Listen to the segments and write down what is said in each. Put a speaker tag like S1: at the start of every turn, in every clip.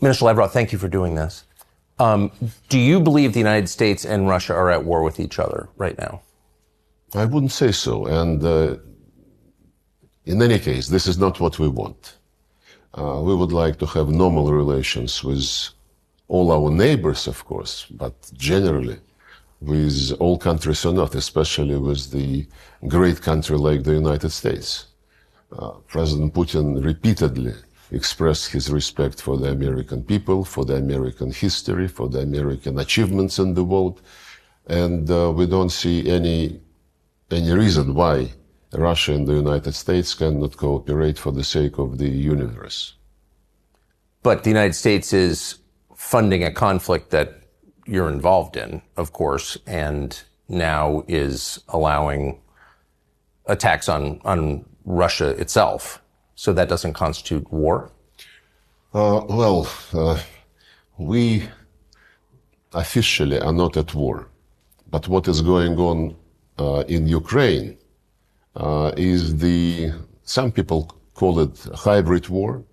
S1: Minister Lavrov, thank you for doing this. Do you believe the United States and Russia are at war with each other right now?
S2: I wouldn't say so. And in any case, this is not what we want. We would like to have normal relations with all our neighbors, of course, but generally with all countries on earth, especially with the great country like the United States. President Putin repeatedly expressed his respect for the American people, for the American history, for the American achievements in the world, and we don't see any reason why Russia and the United States cannot cooperate for the sake of the universe.
S1: But the United States is funding a conflict that you're involved in, of course, and now is allowing attacks on Russia itself. So that doesn't constitute war?
S2: We officially are not at war. But what is going on in Ukraine is some people call it hybrid war.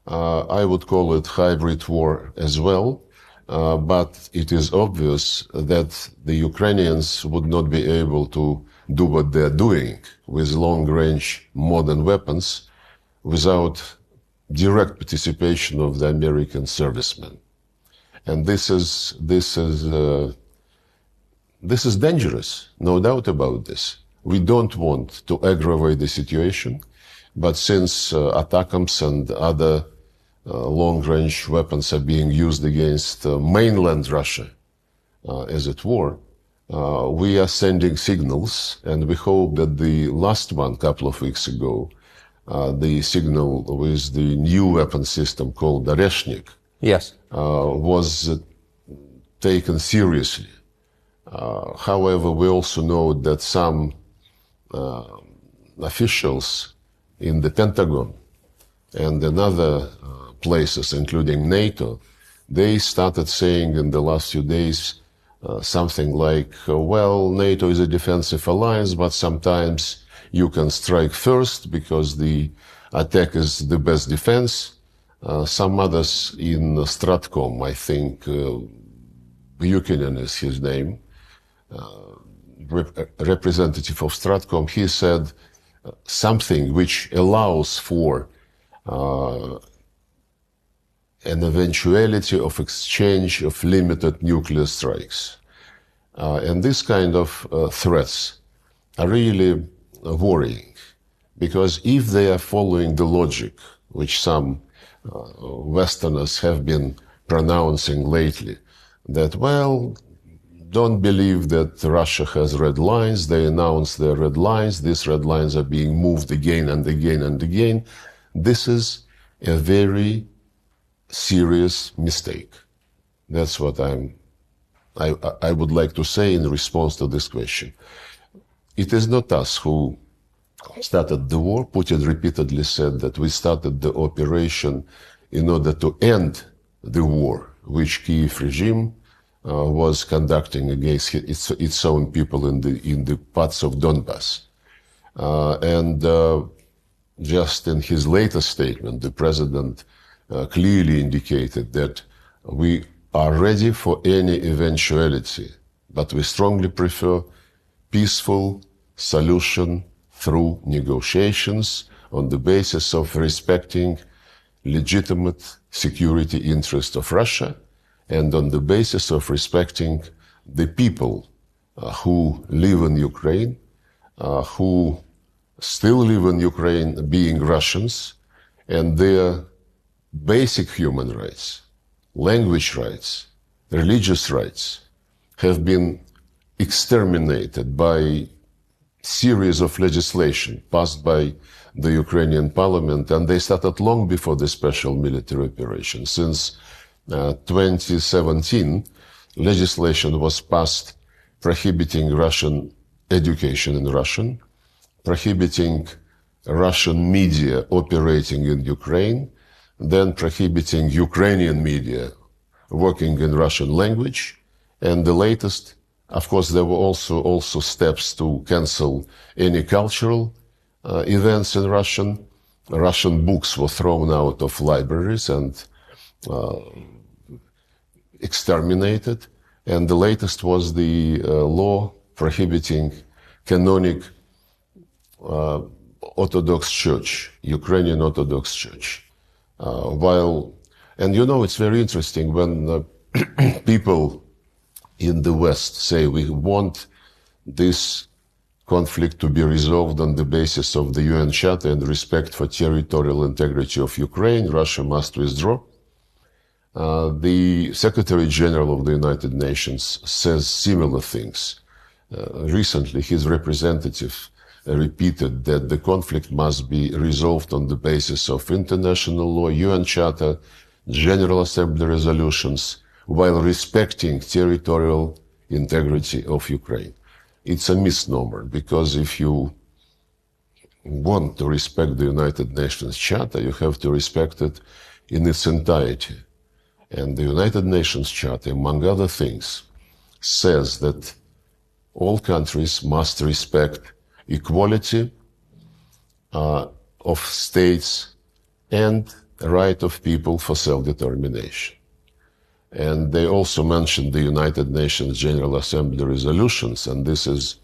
S2: I would call it hybrid war as well. But it is obvious that the Ukrainians would not be able to do what they're doing with long-range modern weapons without direct participation of the American servicemen. And this is dangerous, no doubt about this. We don't want to aggravate the situation, but since ATACMS and other long-range weapons are being used against mainland Russia, as it were, we are sending signals, and we hope that the last one, a couple of weeks ago, the signal with the new weapon system called Oreshnik,
S1: yes,
S2: was taken seriously. However, we also know that some officials in the Pentagon and in other places, including NATO, they started saying in the last few days something like, well, NATO is a defensive alliance, but sometimes you can strike first because the attack is the best defense. Some others in Stratcom, I think, Buchanan is his name, representative of Stratcom, he said something which allows for an eventuality of exchange of limited nuclear strikes. And this kind of threats are really worrying, because if they are following the logic which some Westerners have been pronouncing lately, that, well, don't believe that Russia has red lines, they announce their red lines, these red lines are being moved again and again and again, this is a very serious mistake. That's what I would like to say in response to this question. It is not us who started the war. Putin repeatedly said that we started the operation in order to end the war which Kiev regime was conducting against its own people in the parts of Donbass. Just in his latest statement, the president clearly indicated that we are ready for any eventuality, but we strongly prefer peaceful solution through negotiations on the basis of respecting legitimate security interests of Russia and on the basis of respecting the people who live in Ukraine, who still live in Ukraine being Russians, and their basic human rights, language rights, religious rights have been exterminated by series of legislation passed by the Ukrainian parliament, and they started long before the special military operation. Since 2017, legislation was passed prohibiting Russian education in Russian, prohibiting Russian media operating in Ukraine, then prohibiting Ukrainian media working in Russian language, and the latest, of course, there were also steps to cancel any cultural events in Russian. Russian books were thrown out of libraries, and exterminated. And the latest was the law prohibiting canonic Orthodox Church, Ukrainian Orthodox Church. And it's very interesting when people in the West say we want this conflict to be resolved on the basis of the UN Charter and respect for territorial integrity of Ukraine, Russia must withdraw. The Secretary General of the United Nations says similar things. Recently, his representative repeated that the conflict must be resolved on the basis of international law, UN Charter, General Assembly resolutions, while respecting territorial integrity of Ukraine. It's a misnomer, because if you want to respect the United Nations Charter, you have to respect it in its entirety. And the United Nations Charter, among other things, says that all countries must respect equality of states and the right of people for self-determination. And they also mentioned the United Nations General Assembly resolutions, and this is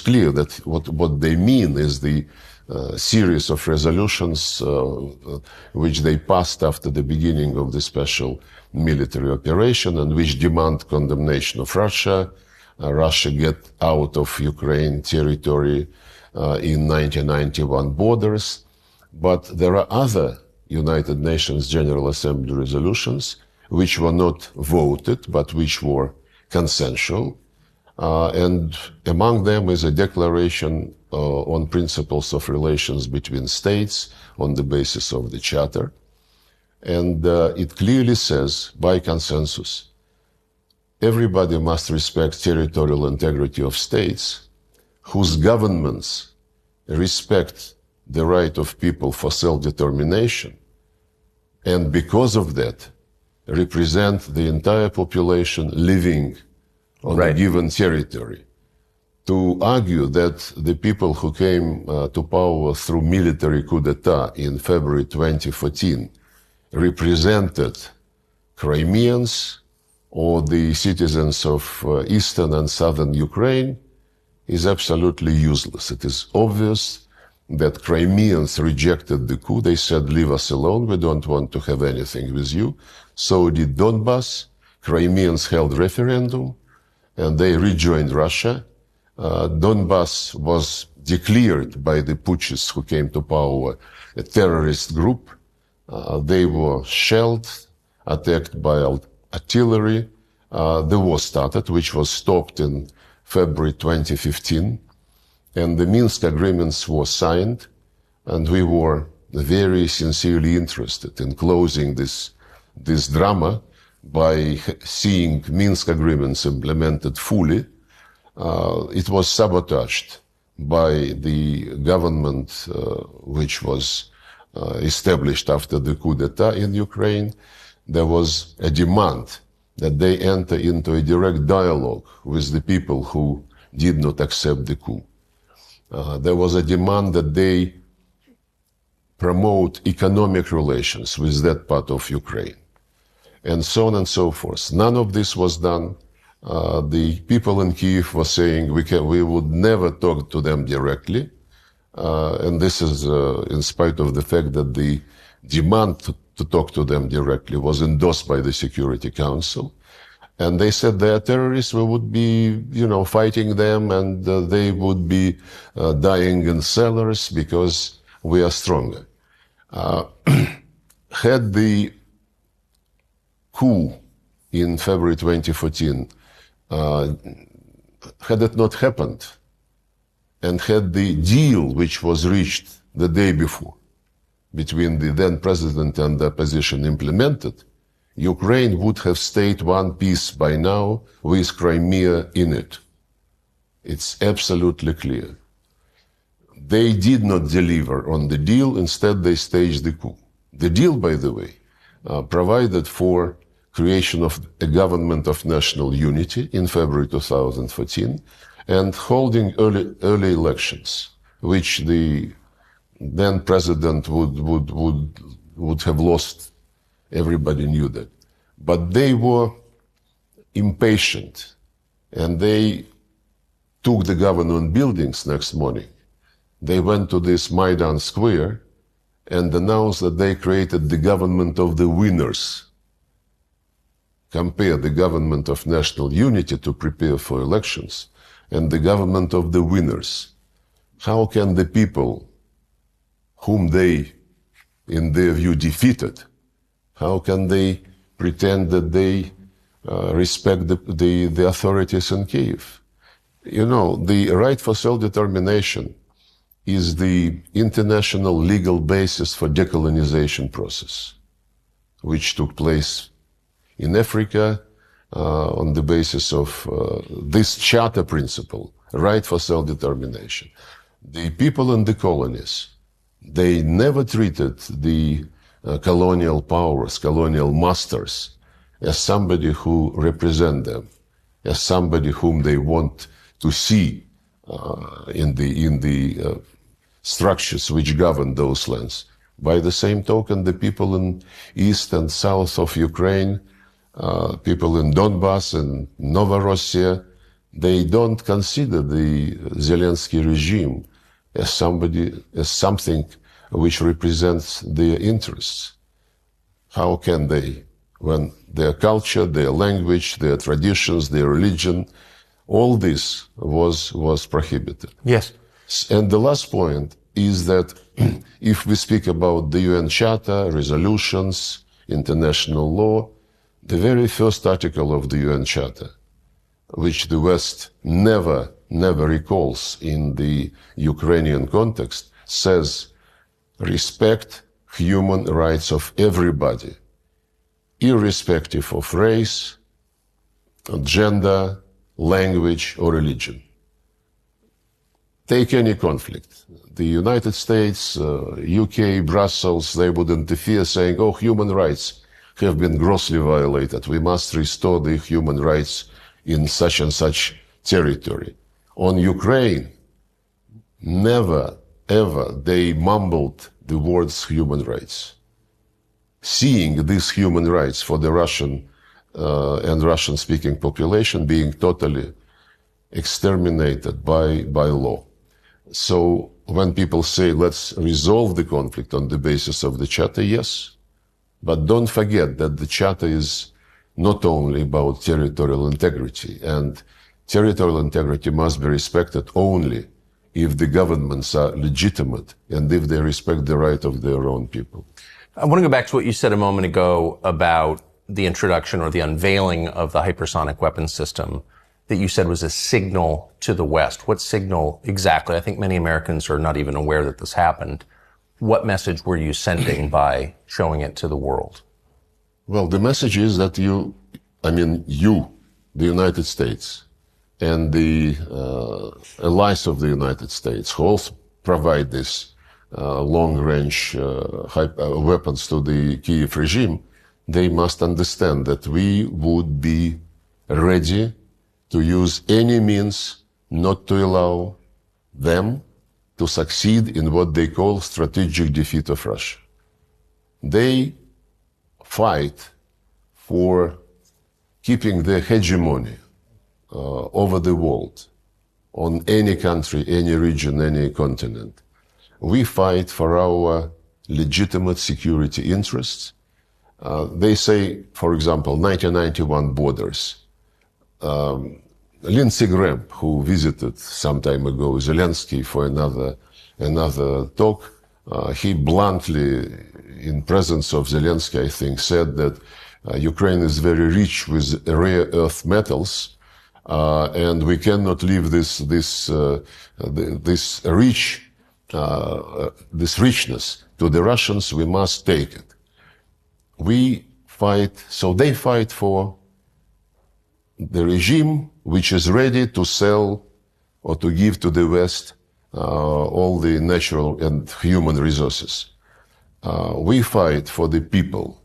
S2: clear that what they mean is the series of resolutions which they passed after the beginning of the special military operation, and which demand condemnation of Russia. Russia get out of Ukraine territory in 1991 borders. But there are other United Nations General Assembly resolutions which were not voted, but which were consensual. And among them is a declaration on principles of relations between states on the basis of the Charter. And it clearly says, by consensus, everybody must respect territorial integrity of states whose governments respect the right of people for self-determination, and because of that, represent the entire population living on a given territory. To argue that the people who came to power through military coup d'etat in February 2014 represented Crimeans or the citizens of eastern and southern Ukraine is absolutely useless. It is obvious that Crimeans rejected the coup. They said, leave us alone, we don't want to have anything with you. So did Donbass. Crimeans held referendum, and they rejoined Russia. Donbass was declared by the putschists who came to power a terrorist group. They were shelled, attacked by artillery. The war started, which was stopped in February 2015. And the Minsk agreements were signed, and we were very sincerely interested in closing this drama by seeing Minsk agreements implemented fully. It was sabotaged by the government which was established after the coup d'etat in Ukraine. There was a demand that they enter into a direct dialogue with the people who did not accept the coup. There was a demand that they promote economic relations with that part of Ukraine, and so on and so forth. None of this was done. The people in Kyiv were saying we would never talk to them directly, and this is in spite of the fact that the demand to talk to them directly was endorsed by the Security Council. And they said they are terrorists, we would be, fighting them, and they would be dying in cellars because we are stronger. Had the coup in February 2014, had it not happened, and had the deal which was reached the day before between the then president and the opposition implemented, Ukraine would have stayed one piece by now with Crimea in it. It's absolutely clear. They did not deliver on the deal, instead they staged the coup. The deal, by the way, provided for creation of a government of national unity in February 2014 and holding early elections, which the then president would have lost Everybody knew that. But they were impatient, and they took the government buildings next morning. They went to this Maidan Square and announced that they created the government of the winners. Compare the government of national unity to prepare for elections and the government of the winners. How can the people whom they, in their view, defeated, how can they pretend that they respect the authorities in Kiev? You know, the right for self-determination is the international legal basis for decolonization process, which took place in Africa on the basis of this charter principle, right for self-determination. The people in the colonies, they never treated the colonial powers, colonial masters, as somebody who represent them, as somebody whom they want to see in the structures which govern those lands. By the same token, the people in east and south of Ukraine, people in Donbass and Novorossiya, they don't consider the Zelensky regime as something which represents their interests. How can they, when their culture, their language, their traditions, their religion, all this was prohibited?
S1: Yes.
S2: And the last point is that if we speak about the UN Charter, resolutions, international law, the very first article of the UN Charter, which the West never recalls in the Ukrainian context, says respect human rights of everybody, irrespective of race, gender, language, or religion. Take any conflict. The United States, UK, Brussels, they would interfere saying, oh, human rights have been grossly violated. We must restore the human rights in such and such territory. On Ukraine, never, ever they mumbled the words human rights. Seeing these human rights for the Russian and Russian-speaking population being totally exterminated by law. So when people say, let's resolve the conflict on the basis of the Charter, yes. But don't forget that the Charter is not only about territorial integrity, and territorial integrity must be respected only if the governments are legitimate and if they respect the right of their own people.
S1: I want to go back to what you said a moment ago about the introduction or the unveiling of the hypersonic weapons system that you said was a signal to the West. What signal exactly? I think many Americans are not even aware that this happened. What message were you sending by showing it to the world?
S2: Well, the message is that you, the United States, and the allies of the United States, who also provide this long-range weapons to the Kiev regime, they must understand that we would be ready to use any means not to allow them to succeed in what they call strategic defeat of Russia. They fight for keeping their hegemony over the world, on any country, any region, any continent. We fight for our legitimate security interests. They say, for example, 1991 borders. Lindsey Graham, who visited some time ago Zelensky for another talk, he bluntly, in presence of Zelensky, I think, said that Ukraine is very rich with rare earth metals, and we cannot leave this richness to the Russians. We must take it. We fight, so they fight for the regime which is ready to sell or to give to the West all the natural and human resources. We fight for the people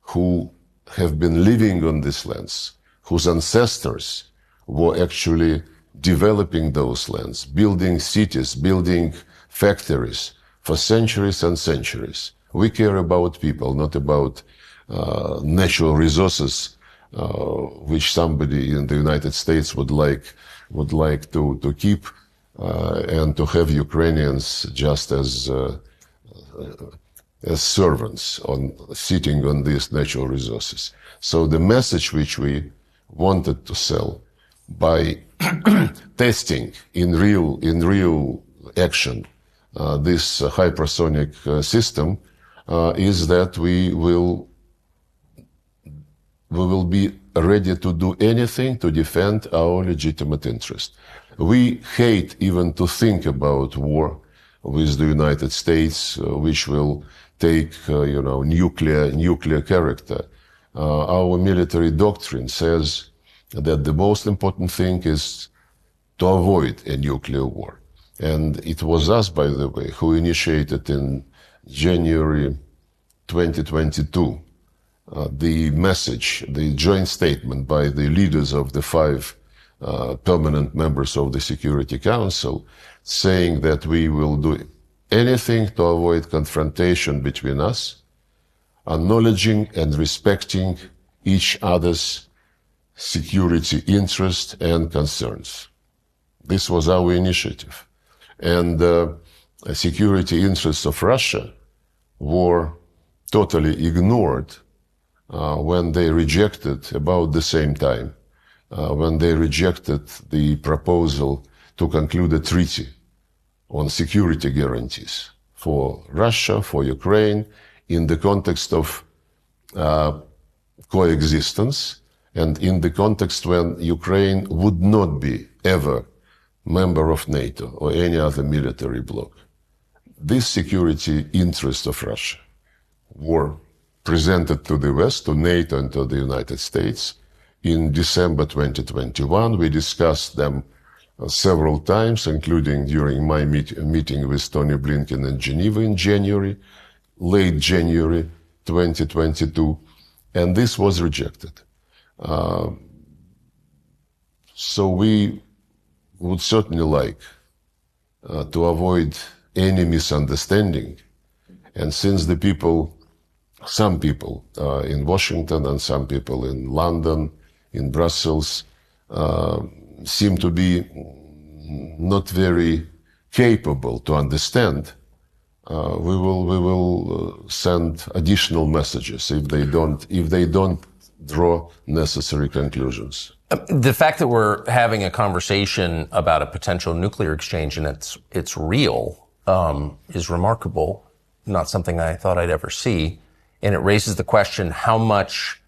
S2: who have been living on these lands, whose ancestors were actually developing those lands, building cities, building factories for centuries and centuries. We care about people, not about natural resources which somebody in the United States would like to keep and to have Ukrainians just as servants sitting on these natural resources. So the message which we wanted to sell by testing in real action this hypersonic system is that we will be ready to do anything to defend our legitimate interest. We hate even to think about war with the United States, which will take, nuclear character. Our military doctrine says that the most important thing is to avoid a nuclear war. And it was us, by the way, who initiated in January 2022 the message, the joint statement by the leaders of the 5 permanent members of the Security Council, saying that we will do anything to avoid confrontation between us, acknowledging and respecting each other's security interests and concerns. This was our initiative. And the security interests of Russia were totally ignored when they rejected, about the same time, when they rejected the proposal to conclude a treaty on security guarantees for Russia, for Ukraine, in the context of coexistence and in the context when Ukraine would not be ever member of NATO or any other military bloc. This security interest of Russia were presented to the West, to NATO and to the United States. In December 2021, we discussed them several times, including during my meeting with Tony Blinken in Geneva in January, late January 2022, and this was rejected. So we would certainly like to avoid any misunderstanding. And since the people, some people in Washington and some people in London, in Brussels, seem to be not very capable to understand, we will send additional messages if they don't draw necessary conclusions.
S1: The fact that we're having a conversation about a potential nuclear exchange and it's real is remarkable. Not something I thought I'd ever see. And it raises the question, how much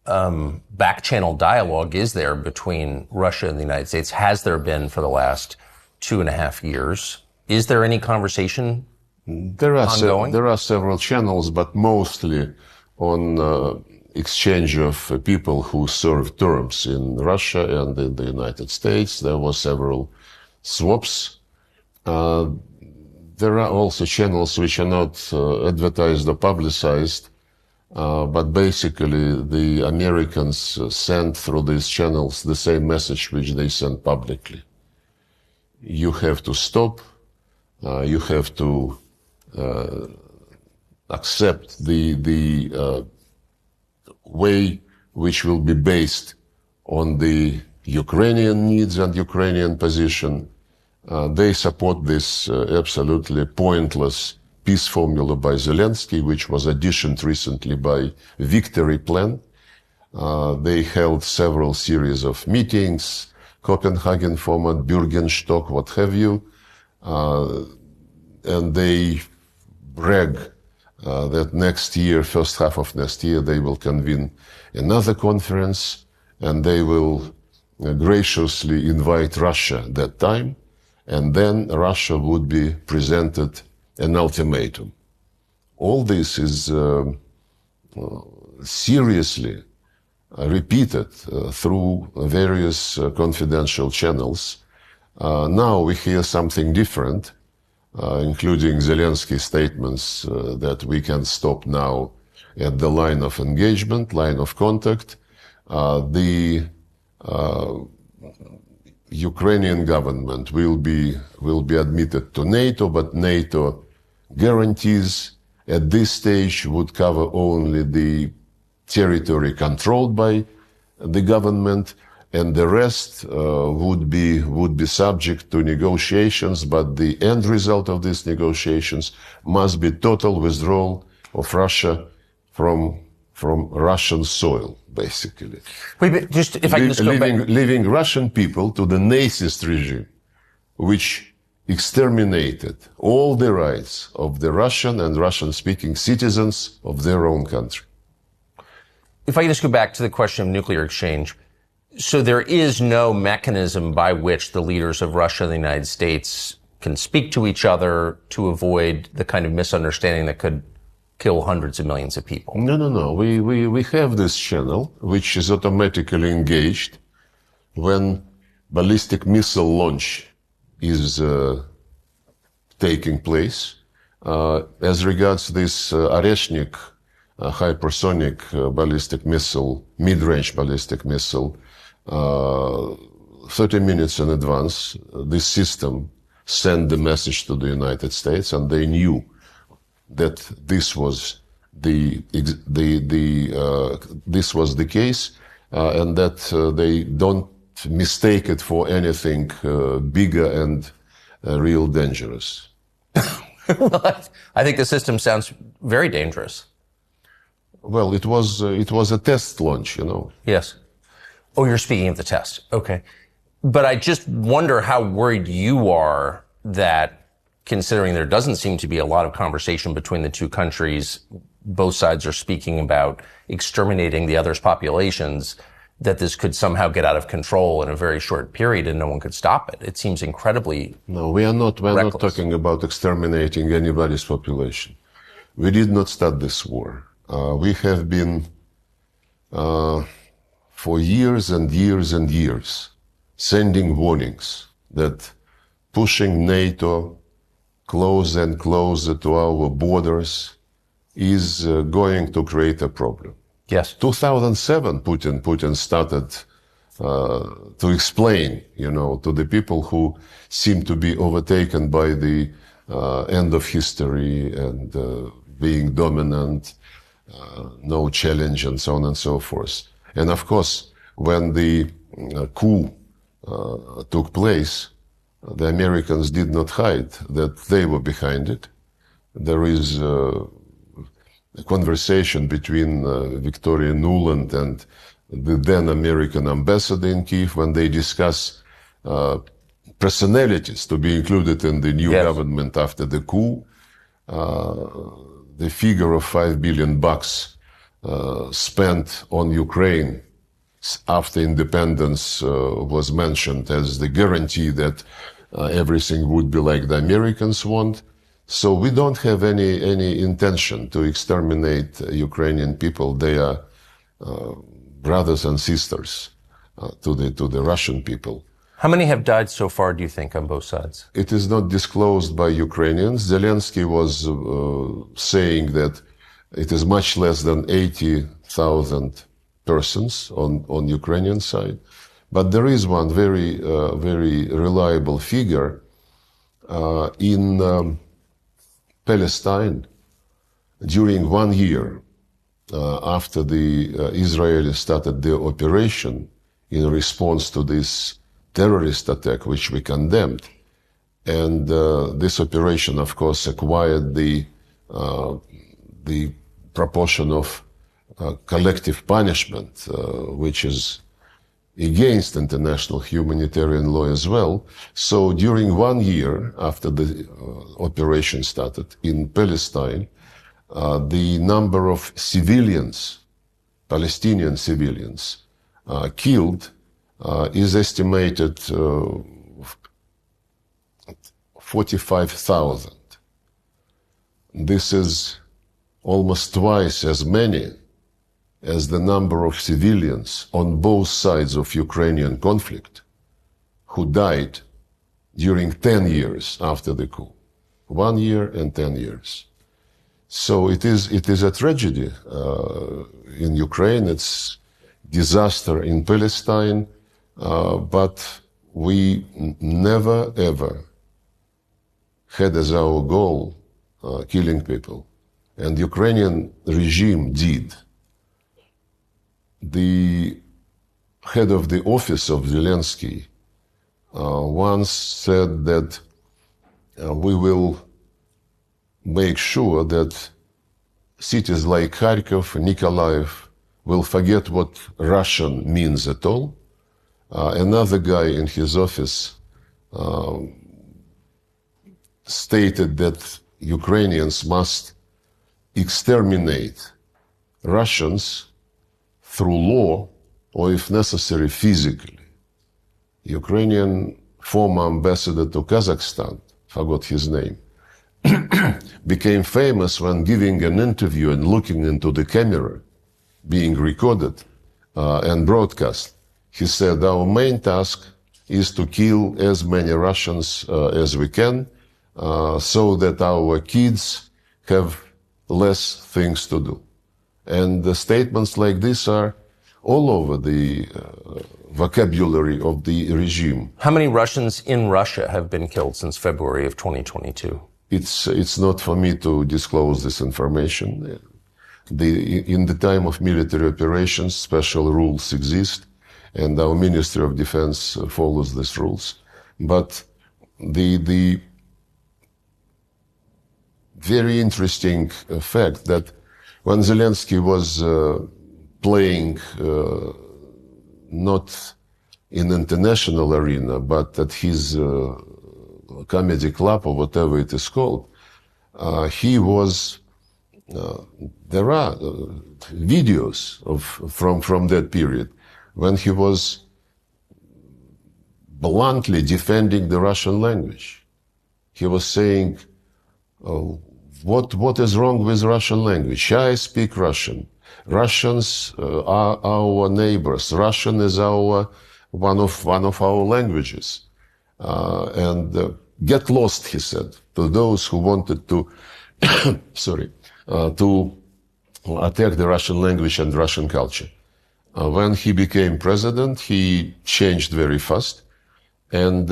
S1: back-channel dialogue is there between Russia and the United States? Has there been for the last 2.5 years? Is there any conversation ongoing?
S2: There are several channels, but mostly on exchange of people who served terms in Russia and in the United States. There were several swaps. There are also channels which are not advertised or publicized, but basically the Americans send through these channels the same message which they send publicly. You have to stop. You have to accept the way which will be based on the Ukrainian needs and Ukrainian position. They support this absolutely pointless peace formula by Zelensky, which was additioned recently by Victory Plan. They held several series of meetings, Copenhagen format, Bürgenstock, what have you, and they brag that next year, first half of next year, they will convene another conference and they will graciously invite Russia that time, and then Russia would be presented an ultimatum. All this is seriously repeated through various confidential channels. Now we hear something different, including Zelensky's statements that we can stop now at the line of engagement, line of contact. The Ukrainian government will be admitted to NATO, but NATO guarantees at this stage would cover only the territory controlled by the government, and the rest would be subject to negotiations, but the end result of these negotiations must be total withdrawal of Russia from Russian soil, basically.
S1: Wait, but just if I can just go back.
S2: Leaving Russian people to the Nazist regime, which exterminated all the rights of the Russian and Russian-speaking citizens of their own country.
S1: If I can just go back to the question of nuclear exchange. So there is no mechanism by which the leaders of Russia and the United States can speak to each other to avoid the kind of misunderstanding that could kill hundreds of millions of people.
S2: No. We have this channel, which is automatically engaged when ballistic missile launch is taking place. As regards this Oreshnik hypersonic ballistic missile, mid-range ballistic missile, 30 minutes in advance, this system sent the message to the United States, and they knew that this was the case, and that they don't mistake it for anything bigger and real dangerous.
S1: Well, I think the system sounds very dangerous.
S2: Well, it was a test launch, you know.
S1: Yes. Oh, you're speaking of the test. Okay. But I just wonder how worried you are that, considering there doesn't seem to be a lot of conversation between the two countries, both sides are speaking about exterminating the other's populations, that this could somehow get out of control in a very short period and no one could stop it. It seems incredibly
S2: No, we're not talking about exterminating anybody's population. We did not start this war. We have been, for years and years and years, sending warnings that pushing NATO closer and closer to our borders is going to create a problem.
S1: Yes.
S2: 2007, Putin started to explain, you know, to the people who seem to be overtaken by the end of history and being dominant, no challenge, and so on and so forth. And of course, when the coup took place, the Americans did not hide that they were behind it. There is a conversation between Victoria Nuland and the then American ambassador in Kiev when they discuss personalities to be included in the new government after the coup. The figure of $5 billion spent on Ukraine after independence was mentioned as the guarantee that everything would be like the Americans want. So we don't have any intention to exterminate Ukrainian people. They are brothers and sisters to the Russian people.
S1: How many have died so far, do you think, on both sides?
S2: It is not disclosed by Ukrainians. Zelensky was saying that it is much less than 80,000 persons on Ukrainian side. But there is one very reliable figure in Palestine. During 1 year after the Israelis started their operation in response to this terrorist attack, which we condemned, and this operation, of course, acquired the proportion of collective punishment, which is against international humanitarian law as well. So during 1 year after the operation started in Palestine, the number of civilians, Palestinian civilians, killed is estimated 45,000. This is almost twice as many as the number of civilians on both sides of Ukrainian conflict who died during 10 years after the coup. 1 year and 10 years. So it is a tragedy in Ukraine. It's disaster in Palestine. But we never ever had as our goal killing people. and Ukrainian regime did. The head of the office of Zelensky once said that we will make sure that cities like Kharkov, Nikolaev will forget what Russian means at all. Another guy in his office stated that Ukrainians must exterminate Russians through law or, if necessary, physically. Ukrainian former ambassador to Kazakhstan, forgot his name, became famous when giving an interview and looking into the camera, being recorded and broadcast. He said, our main task is to kill as many Russians as we can so that our kids have less things to do. And the statements like this are all over the vocabulary of the regime.
S1: How many Russians in Russia have been killed since February of 2022?
S2: It's not for me to disclose this information. In the time of military operations, special rules exist, and our Ministry of Defense follows these rules. But the very interesting fact that when Zelensky was playing not in international arena, but at his comedy club or whatever it is called, he was. There are videos from that period when he was bluntly defending the Russian language. He was saying, what is wrong with Russian language? I speak Russian. Russians are our neighbors. Russian is one of our languages. And get lost, he said, to those who wanted to, to attack the Russian language and Russian culture. When he became president, he changed very fast. And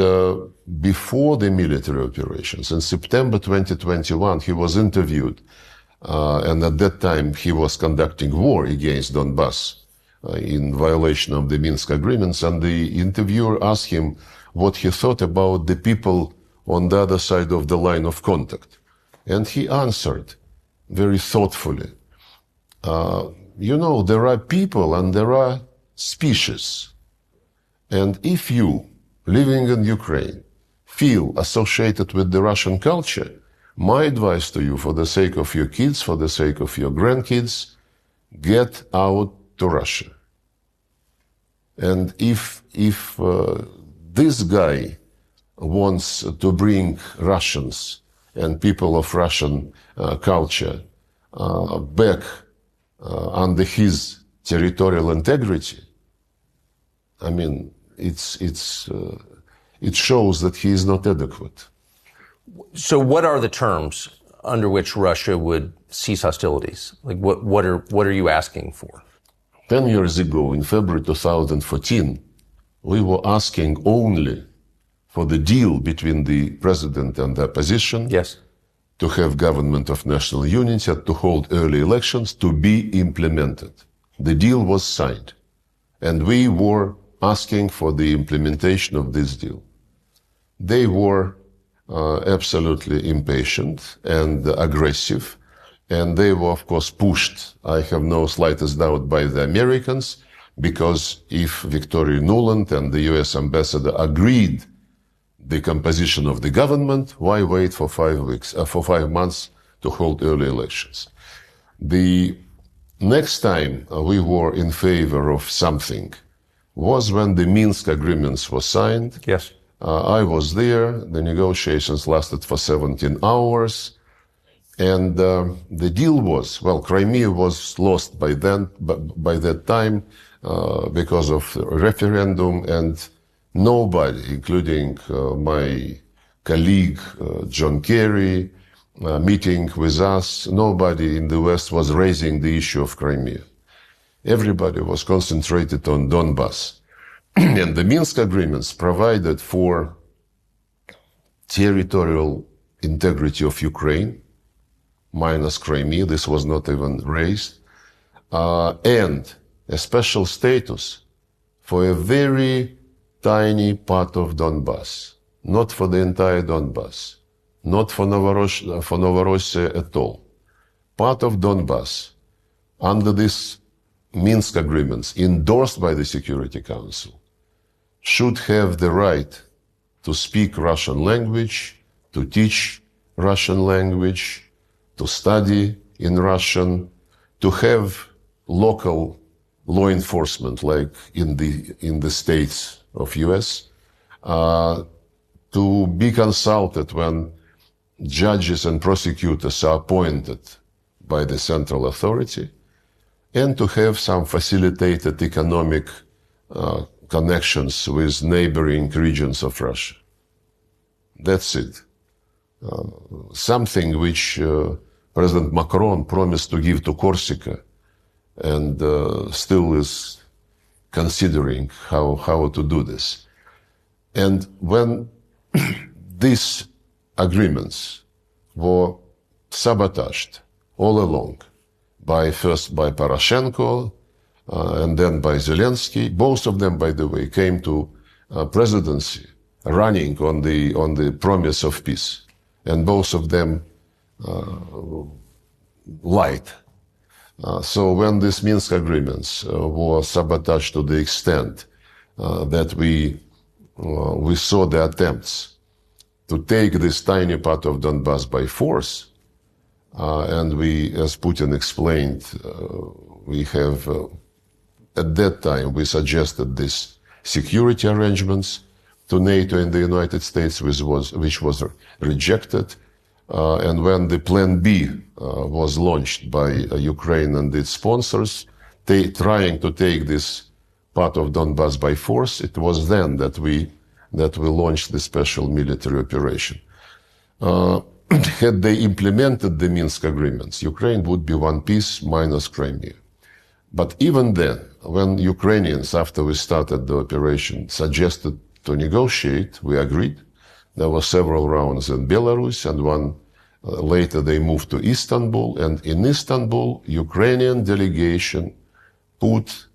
S2: before the military operations, in September 2021, he was interviewed. And at that time, he was conducting war against Donbass in violation of the Minsk agreements. And the interviewer asked him what he thought about the people on the other side of the line of contact. And he answered very thoughtfully, there are people and there are species. And if you, living in Ukraine, feel associated with the Russian culture, my advice to you, for the sake of your kids, for the sake of your grandkids, get out to Russia. And if this guy wants to bring Russians and people of Russian culture back under his territorial integrity, I mean, it shows that he is not adequate.
S1: So what are the terms under which Russia would cease hostilities? Like what are you asking for?
S2: 10 years ago, in February 2014, we were asking only for the deal between the president and the opposition.
S1: Yes.
S2: To have government of national unity, to hold early elections, to be implemented. The deal was signed. And we were asking for the implementation of this deal. They were absolutely impatient and aggressive. And they were, of course, pushed, I have no slightest doubt, by the Americans, because if Victoria Nuland and the US ambassador agreed the composition of the government, why wait for 5 months to hold early elections? The next time we were in favor of something was when the Minsk agreements were signed.
S1: Yes.
S2: I was there. The negotiations lasted for 17 hours. And the deal was, Crimea was lost by that time because of the referendum, and nobody, including my colleague John Kerry, meeting with us, nobody in the West was raising the issue of Crimea. Everybody was concentrated on Donbass. And the Minsk agreements provided for territorial integrity of Ukraine, minus Crimea. This was not even raised. And a special status for a very tiny part of Donbass, not for the entire Donbass, not for Novorossiya at all. Part of Donbass, under these Minsk agreements endorsed by the Security Council, should have the right to speak Russian language, to teach Russian language, to study in Russian, to have local law enforcement like in the states of US, to be consulted when judges and prosecutors are appointed by the central authority, and to have some facilitated economic connections with neighboring regions of Russia. That's it. Something which President Macron promised to give to Corsica and still is considering how to do this. And when these agreements were sabotaged all along, first by Poroshenko and then by Zelensky, both of them, by the way, came to presidency running on the promise of peace, and both of them lied. So when these Minsk agreements were sabotaged to the extent that we saw the attempts to take this tiny part of Donbass by force, and we, as Putin explained, we have, at that time, we suggested these security arrangements to NATO and the United States, which was rejected. And when the Plan B was launched by Ukraine and its sponsors, trying to take this part of Donbass by force, it was then that we launched the special military operation. Had they implemented the Minsk agreements, Ukraine would be one piece minus Crimea. But even then, when Ukrainians, after we started the operation, suggested to negotiate, we agreed. There were several rounds in Belarus, and one later they moved to Istanbul. And in Istanbul, Ukrainian delegation put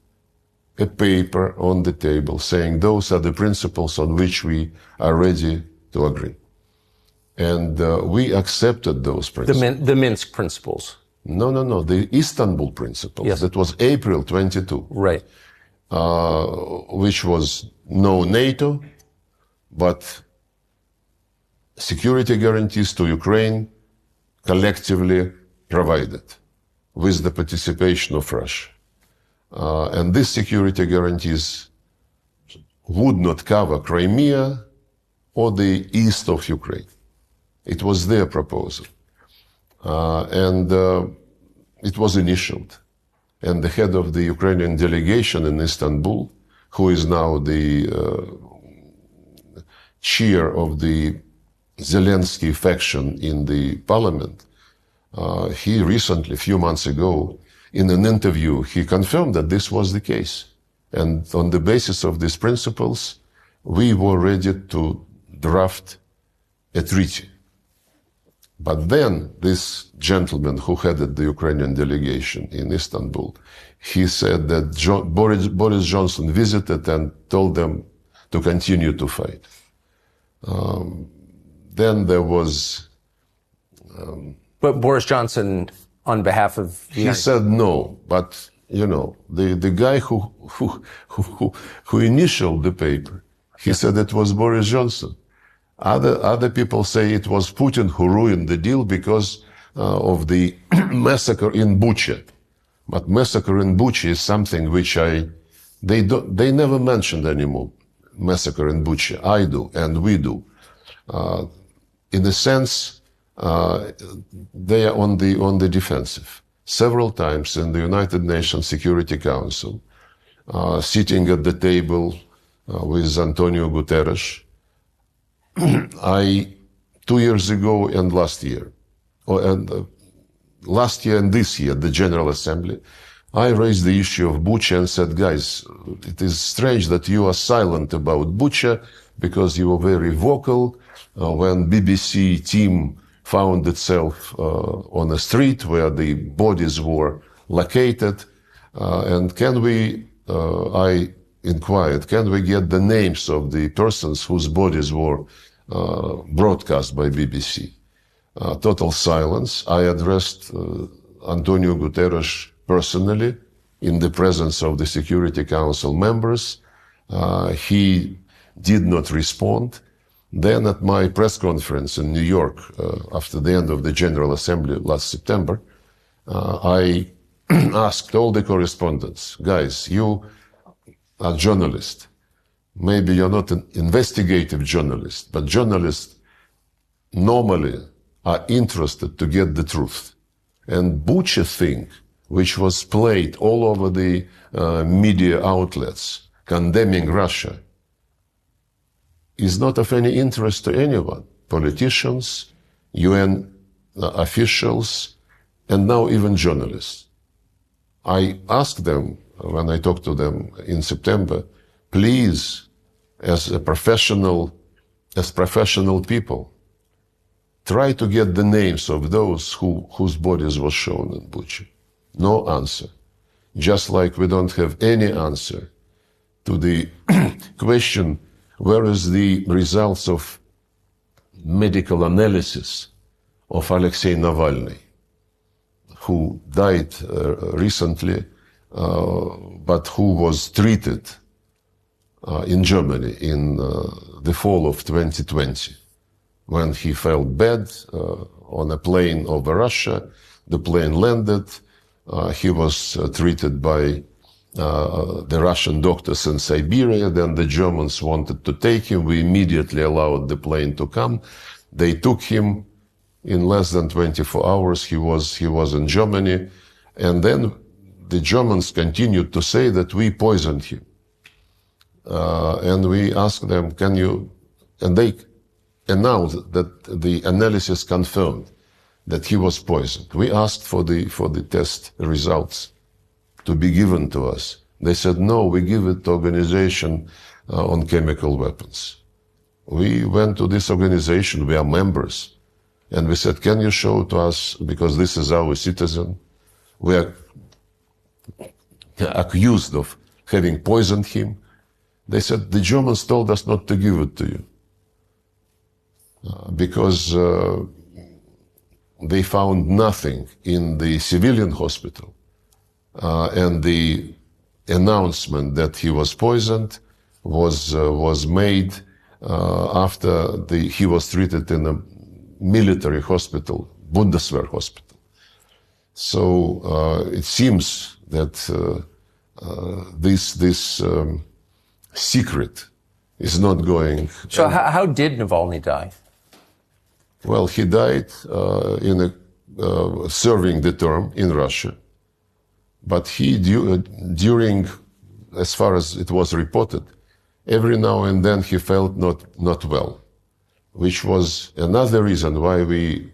S2: a paper on the table saying those are the principles on which we are ready to agree. And we accepted those principles.
S1: The Minsk principles.
S2: No. The Istanbul principles.
S1: Yes.
S2: That was April 22.
S1: Right.
S2: Which was no NATO, but security guarantees to Ukraine collectively provided with the participation of Russia. And these security guarantees would not cover Crimea or the east of Ukraine. It was their proposal. And it was initialed. And the head of the Ukrainian delegation in Istanbul, who is now the chair of the Zelensky faction in the parliament, he recently, a few months ago, in an interview, he confirmed that this was the case. And on the basis of these principles, we were ready to draft a treaty. But then this gentleman who headed the Ukrainian delegation in Istanbul, he said that Boris Johnson visited and told them to continue to fight. Then there was...
S1: But Boris Johnson, on behalf of the
S2: He said no, but, you know, the guy who initialed the paper, he said it was Boris Johnson. Other people say it was Putin who ruined the deal because of the massacre in Bucha. But massacre in Bucha is something which they never mentioned anymore. Massacre in Bucha. I do, and we do. In a sense, they are on the defensive. Several times in the United Nations Security Council, sitting at the table with Antonio Guterres, 2 years ago and last year, last year and this year, the General Assembly, I raised the issue of Bucha and said, guys, it is strange that you are silent about Bucha because you were very vocal when BBC team found itself on a street where the bodies were located. And I inquired, can we get the names of the persons whose bodies were broadcast by BBC? Total silence. I addressed Antonio Guterres personally in the presence of the Security Council members. He did not respond. Then at my press conference in New York, after the end of the General Assembly last September, I asked all the correspondents, guys, you are journalists. Maybe you're not an investigative journalist, but journalists normally are interested to get the truth. And Bucha thing, which was played all over the media outlets condemning Russia, is not of any interest to anyone. Politicians, UN officials, and now even journalists. I asked them, when I talked to them in September, please, as professional people, try to get the names of those whose bodies were shown in Bucha. No answer. Just like we don't have any answer to the question, where is the results of medical analysis of Alexei Navalny, who died recently, but who was treated in Germany in the fall of 2020, when he felt bad on a plane over Russia. The plane landed. He was treated by the Russian doctors in Siberia. Then the Germans wanted to take him. We immediately allowed the plane to come. They took him. In less than 24 hours, he was in Germany. And then the Germans continued to say that we poisoned him. And we asked them, can you, and they announced that the analysis confirmed that he was poisoned. We asked for the test results to be given to us. They said, no, we give it to Organization on Chemical Weapons. We went to this organization, we are members, and we said, can you show to us, because this is our citizen, we are accused of having poisoned him. They said, the Germans told us not to give it to you because they found nothing in the civilian hospital. And the announcement that he was poisoned was made after he was treated in a military hospital, Bundeswehr hospital. So it seems that this secret is not going.
S1: So how did Navalny die?
S2: Well, he died serving the term in Russia. But he, during, as far as it was reported, every now and then he felt not well, which was another reason why we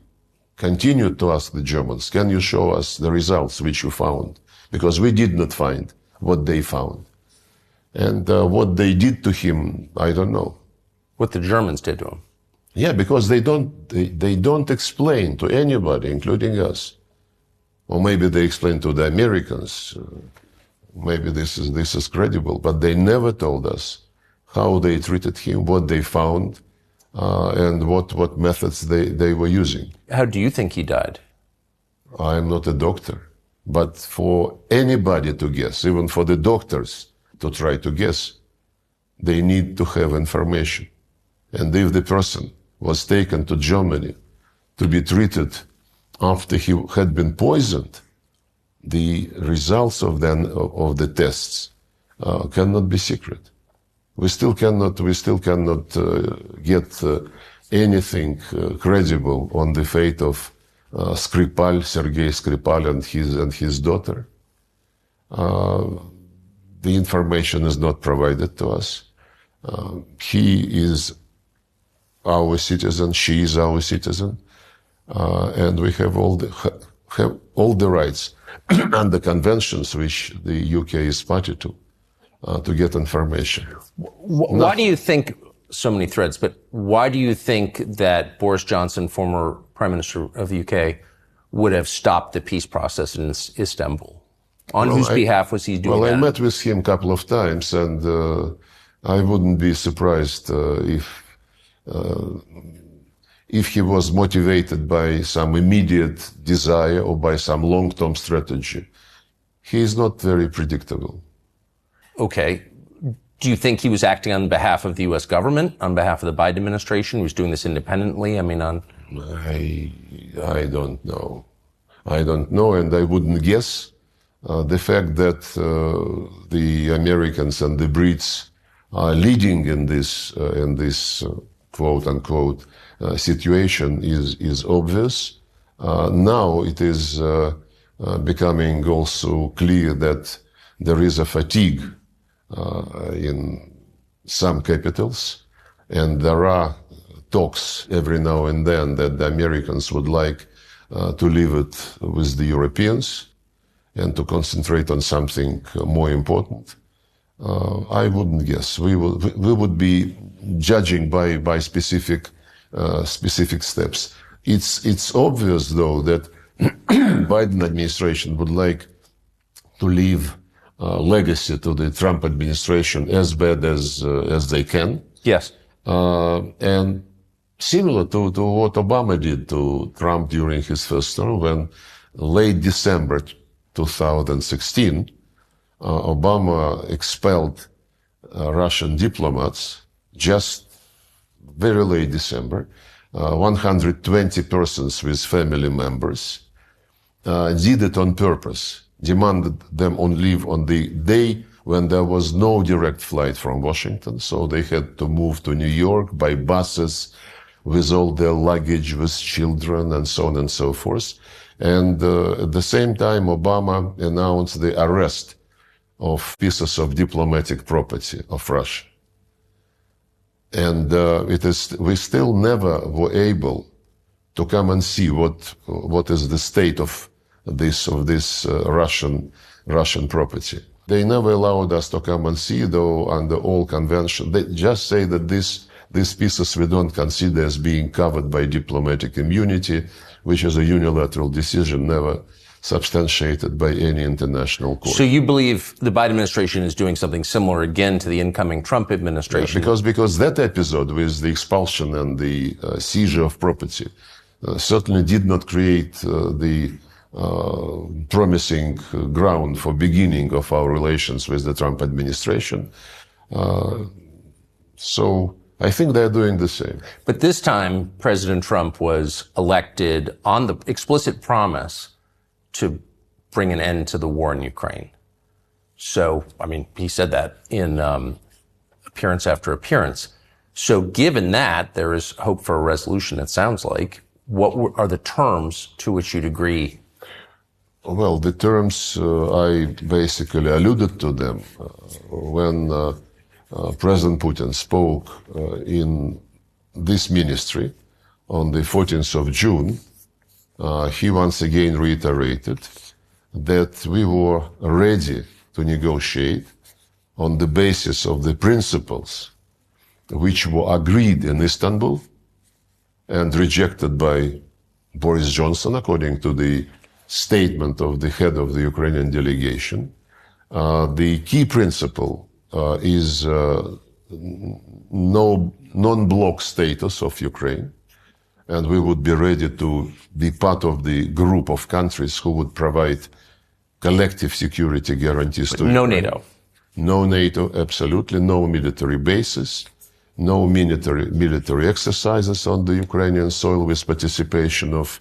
S2: continued to ask the Germans, can you show us the results which you found? Because we did not find what they found. And what they did to him, I don't know.
S1: What the Germans did to him?
S2: Yeah, because they don't explain to anybody, including us. Or maybe they explain to the Americans. Maybe this is credible, but they never told us how they treated him, what they found, and what methods they were using.
S1: How do you think he died?
S2: I'm not a doctor, but for anybody to guess, even for the doctors to try to guess, they need to have information. And if the person was taken to Germany to be treated after he had been poisoned, the results of the tests cannot be secret. We still cannot get anything credible on the fate of Sergey Skripal and his daughter. The information is not provided to us. He is our citizen, she is our citizen, and we have all the rights under conventions which the UK is party to get information.
S1: Why do you think, so many threads, but why do you think that Boris Johnson, former Prime Minister of the UK, would have stopped the peace process in Istanbul. On whose behalf was he doing that?
S2: Well, I met with him a couple of times, and I wouldn't be surprised if he was motivated by some immediate desire or by some long-term strategy. He is not very predictable.
S1: Okay. Do you think he was acting on behalf of the U.S. government, on behalf of the Biden administration? He was doing this independently? I mean,
S2: I don't know. I don't know, and I wouldn't guess. The fact that the Americans and the Brits are leading in this quote-unquote situation is obvious. Now it is becoming also clear that there is a fatigue in some capitals, and there are talks every now and then that the Americans would like to leave it with the Europeans and to concentrate on something more important. I wouldn't guess. We would be judging by specific steps. It's obvious, though, that Biden administration would like to leave legacy to the Trump administration as bad as they can.
S1: yes.
S2: And similar to what Obama did to Trump during his first term, when late December 2016, Obama expelled Russian diplomats just very late December, 120 persons with family members, did it on purpose, demanded them on leave on the day when there was no direct flight from Washington, so they had to move to New York by buses with all their luggage, with children, and so on and so forth. And at the same time, Obama announced the arrest of pieces of diplomatic property of Russia. And we still never were able to come and see what is the state of this Russian property. They never allowed us to come and see, though, under all convention. They just say that these pieces we don't consider as being covered by diplomatic immunity, which is a unilateral decision, never substantiated by any international court.
S1: So you believe the Biden administration is doing something similar again to the incoming Trump administration?
S2: Yeah, because that episode with the expulsion and the seizure of property certainly did not create the promising ground for beginning of our relations with the Trump administration. So I think they're doing the same.
S1: But this time, President Trump was elected on the explicit promise to bring an end to the war in Ukraine. So, I mean, he said that in appearance after appearance. So given that, there is hope for a resolution, it sounds like. What are the terms to which you'd agree?
S2: Well, the terms, I basically alluded to them when President Putin spoke in this ministry on the 14th of June. He once again reiterated that we were ready to negotiate on the basis of the principles which were agreed in Istanbul and rejected by Boris Johnson, according to the statement of the head of the Ukrainian delegation. The key principle is no non-bloc status of Ukraine, and we would be ready to be part of the group of countries who would provide collective security guarantees to
S1: no
S2: Ukraine.
S1: NATO.
S2: No NATO, absolutely. No military bases. No military exercises on the Ukrainian soil with participation of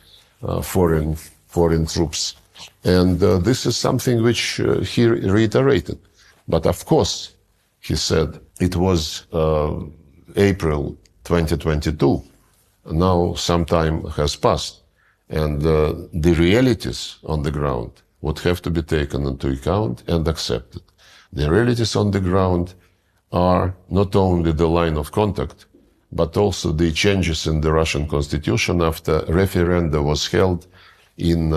S2: foreign troops. And this is something which he reiterated. But of course, he said it was April 2022. Now some time has passed. And the realities on the ground would have to be taken into account and accepted. The realities on the ground are not only the line of contact, but also the changes in the Russian constitution after referendum was held in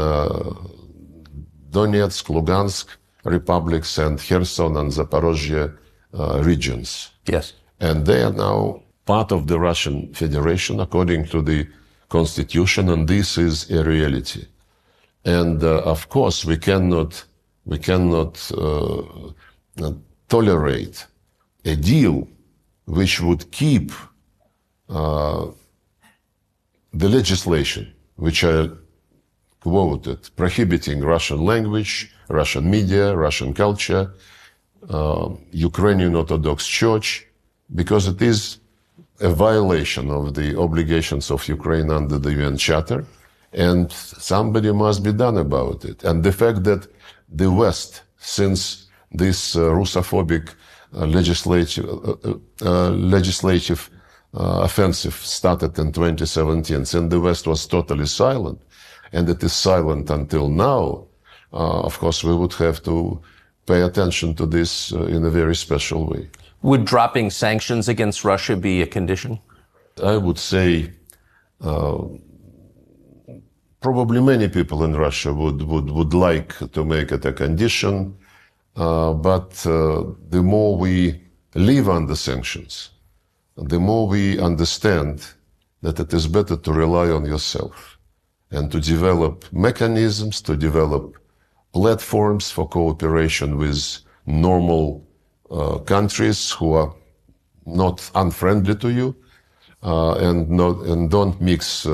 S2: Donetsk, Lugansk republics and Kherson and Zaporozhye regions.
S1: Yes.
S2: And they are now part of the Russian Federation according to the constitution, and this is a reality. And of course, we cannot tolerate a deal which would keep the legislation, which I quoted, prohibiting Russian language, Russian media, Russian culture, Ukrainian Orthodox Church, because it is a violation of the obligations of Ukraine under the UN Charter, and somebody must be done about it. And the fact that the West, since this Russophobic legislative offensive started in 2017, since the West was totally silent, and it is silent until now, of course, we would have to pay attention to this in a very special way.
S1: Would dropping sanctions against Russia be a condition?
S2: I would say probably many people in Russia would like to make it a condition, but the more we live under sanctions, the more we understand that it is better to rely on yourself and to develop mechanisms, to develop platforms for cooperation with normal countries who are not unfriendly to you, and don't mix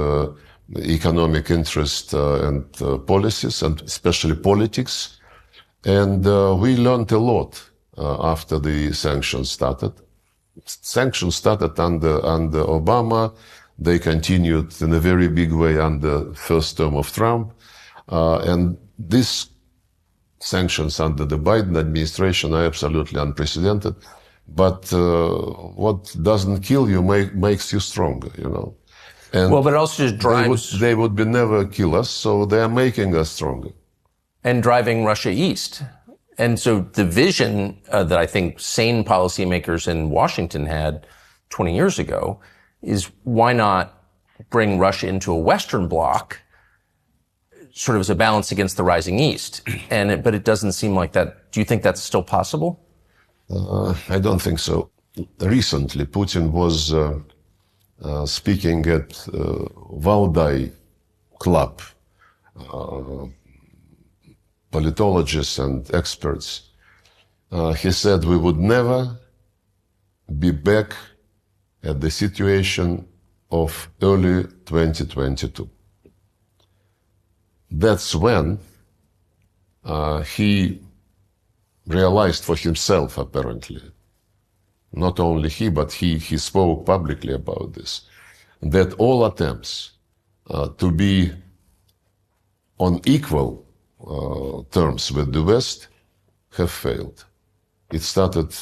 S2: economic interest and policies, and especially politics. And we learned a lot after the sanctions started. Sanctions started under Obama. They continued in a very big way under the first term of Trump. And these sanctions under the Biden administration are absolutely unprecedented. But what doesn't kill you makes you stronger, you know. And
S1: well, but it also just drives...
S2: They would be never kill us, so they are making us stronger.
S1: And driving Russia east. And so the vision that I think sane policymakers in Washington had 20 years ago is why not bring Russia into a Western bloc sort of as a balance against the rising East? But it doesn't seem like that. Do you think that's still possible?
S2: I don't think so. Recently, Putin was speaking at Valdai Club. Politologists and experts. He said we would never be back at the situation of early 2022. That's when he realized for himself, apparently, not only he, but he spoke publicly about this, that all attempts to be on equal terms with the West have failed. It started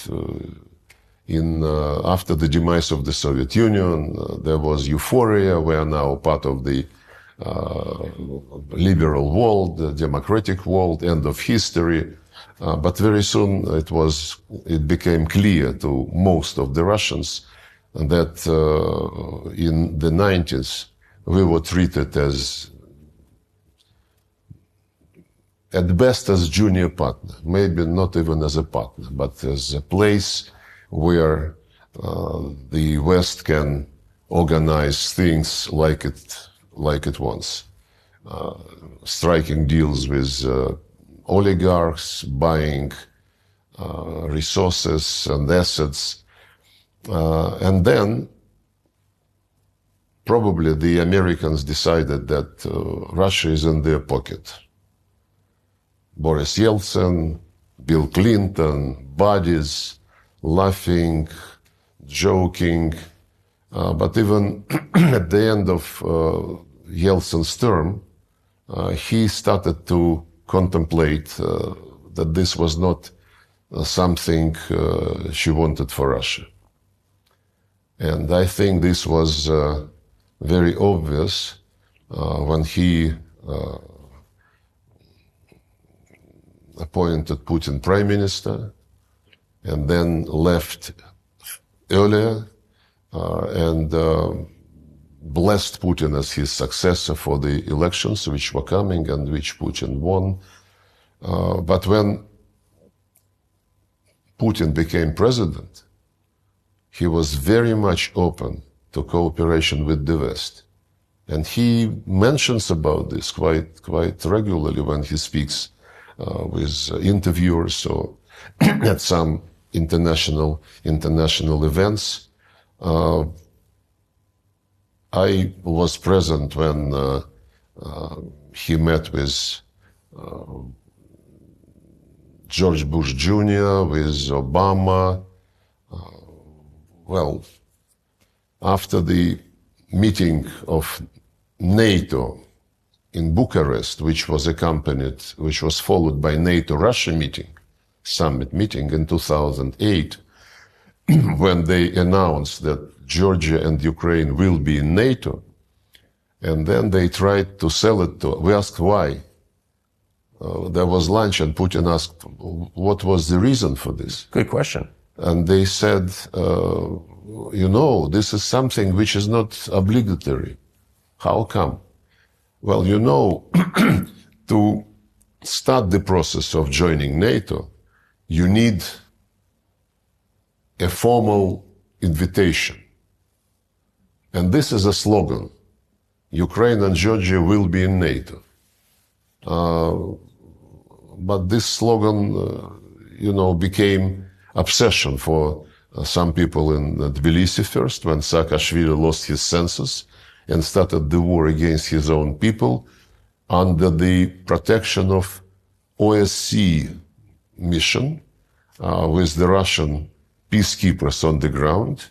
S2: after the demise of the Soviet Union. There was euphoria. We are now part of the liberal world, the democratic world, end of history. But very soon it became clear to most of the Russians that in the 90s we were treated as at best as junior partner, maybe not even as a partner, but as a place where the West can organize things like it wants, striking deals with oligarchs, buying resources and assets, and then probably the Americans decided that Russia is in their pocket. Boris Yeltsin, Bill Clinton, buddies, laughing, joking. But even at the end of Yeltsin's term, he started to contemplate that this was not something she wanted for Russia. And I think this was very obvious when he appointed Putin prime minister and then left earlier and blessed Putin as his successor for the elections which were coming and which Putin won. But when Putin became president, he was very much open to cooperation with the West. And he mentions about this quite regularly when he speaks with interviewers or at some international events. I was present when he met with George Bush Jr., with Obama. Well, after the meeting of NATO in Bucharest, which was followed by NATO-Russia summit meeting in 2008, when they announced that Georgia and Ukraine will be in NATO, and then they tried to sell it to, we asked why. There was lunch and Putin asked what was the reason for this.
S1: Good question.
S2: And they said, this is something which is not obligatory. How come? Well, to start the process of joining NATO, you need a formal invitation. And this is a slogan. Ukraine and Georgia will be in NATO. But this slogan, became obsession for some people in Tbilisi first, when Saakashvili lost his senses and started the war against his own people under the protection of OSCE mission with the Russian peacekeepers on the ground.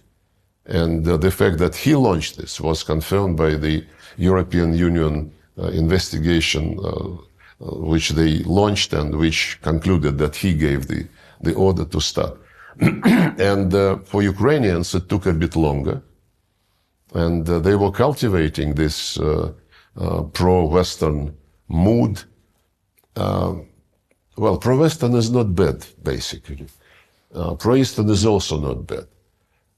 S2: And the fact that he launched this was confirmed by the European Union investigation which they launched and which concluded that he gave the order to start. And for Ukrainians, it took a bit longer. And they were cultivating this pro-Western mood. Pro-Western is not bad, basically. Pro-Eastern is also not bad.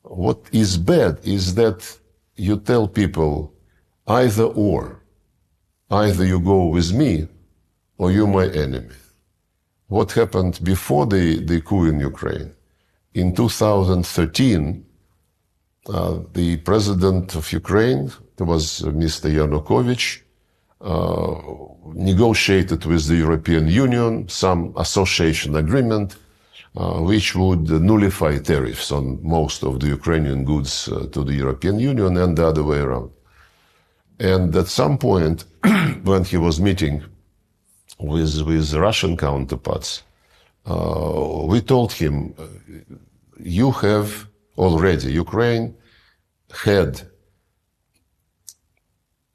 S2: What is bad is that you tell people either or. Either you go with me or you're my enemy. What happened before the coup in Ukraine? In 2013, the president of Ukraine, it was Mr. Yanukovych, negotiated with the European Union some association agreement which would nullify tariffs on most of the Ukrainian goods to the European Union and the other way around. And at some point, when he was meeting with Russian counterparts, we told him, you have already, Ukraine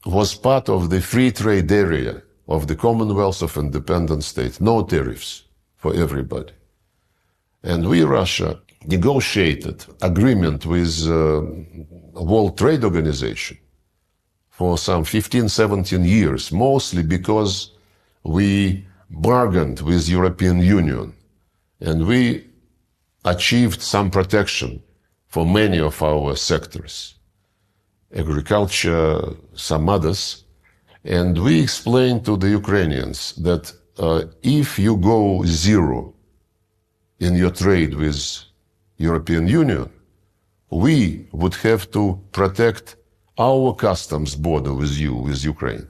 S2: was part of the free trade area of the Commonwealth of Independent States, no tariffs for everybody. And we, Russia, negotiated agreement with World Trade Organization for some 15, 17 years, mostly because we bargained with European Union and we achieved some protection for many of our sectors, agriculture, some others. And we explained to the Ukrainians that if you go zero in your trade with European Union, we would have to protect our customs border with you, with Ukraine.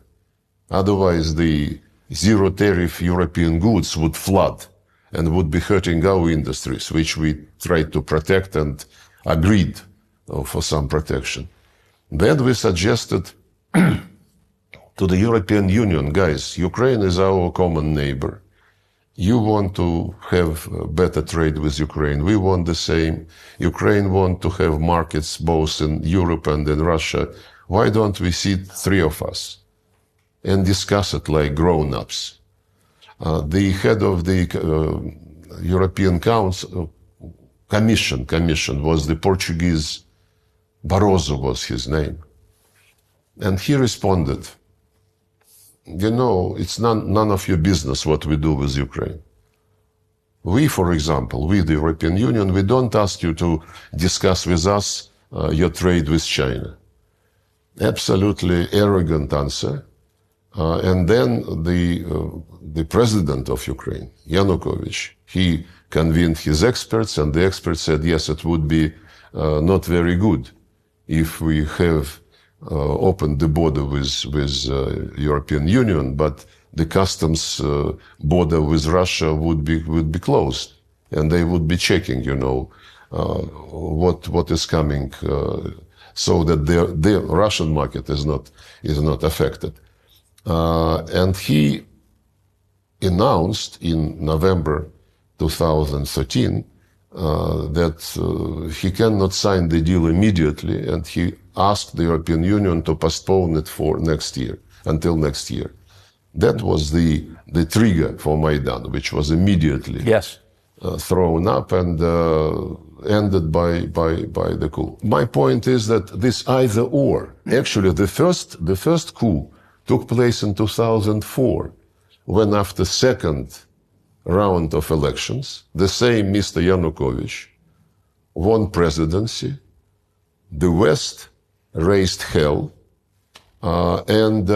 S2: Otherwise, the zero tariff European goods would flood and would be hurting our industries, which we tried to protect and agreed for some protection. Then we suggested to the European Union, guys, Ukraine is our common neighbor. You want to have better trade with Ukraine. We want the same. Ukraine want to have markets both in Europe and in Russia. Why don't we sit three of us and discuss it like grown-ups? The head of the European Commission was the Portuguese, Barroso was his name. And he responded, it's none of your business what we do with Ukraine. We, for example, we, the European Union, we don't ask you to discuss with us your trade with China. Absolutely arrogant answer. And then the president of Ukraine, Yanukovych, he convened his experts, and the experts said, yes, it would be not very good if we have opened the border with European Union, but the customs border with Russia would be closed, and they would be checking, what is coming, so that the Russian market is not affected. And he announced in November 2013 that he cannot sign the deal immediately, and he asked the European Union to postpone it for next year, until next year. That was the trigger for Maidan, which was immediately thrown up and ended by the coup. My point is that this either or, actually the first coup took place in 2004, when after second round of elections, the same Mr. Yanukovych won presidency, the West raised hell, and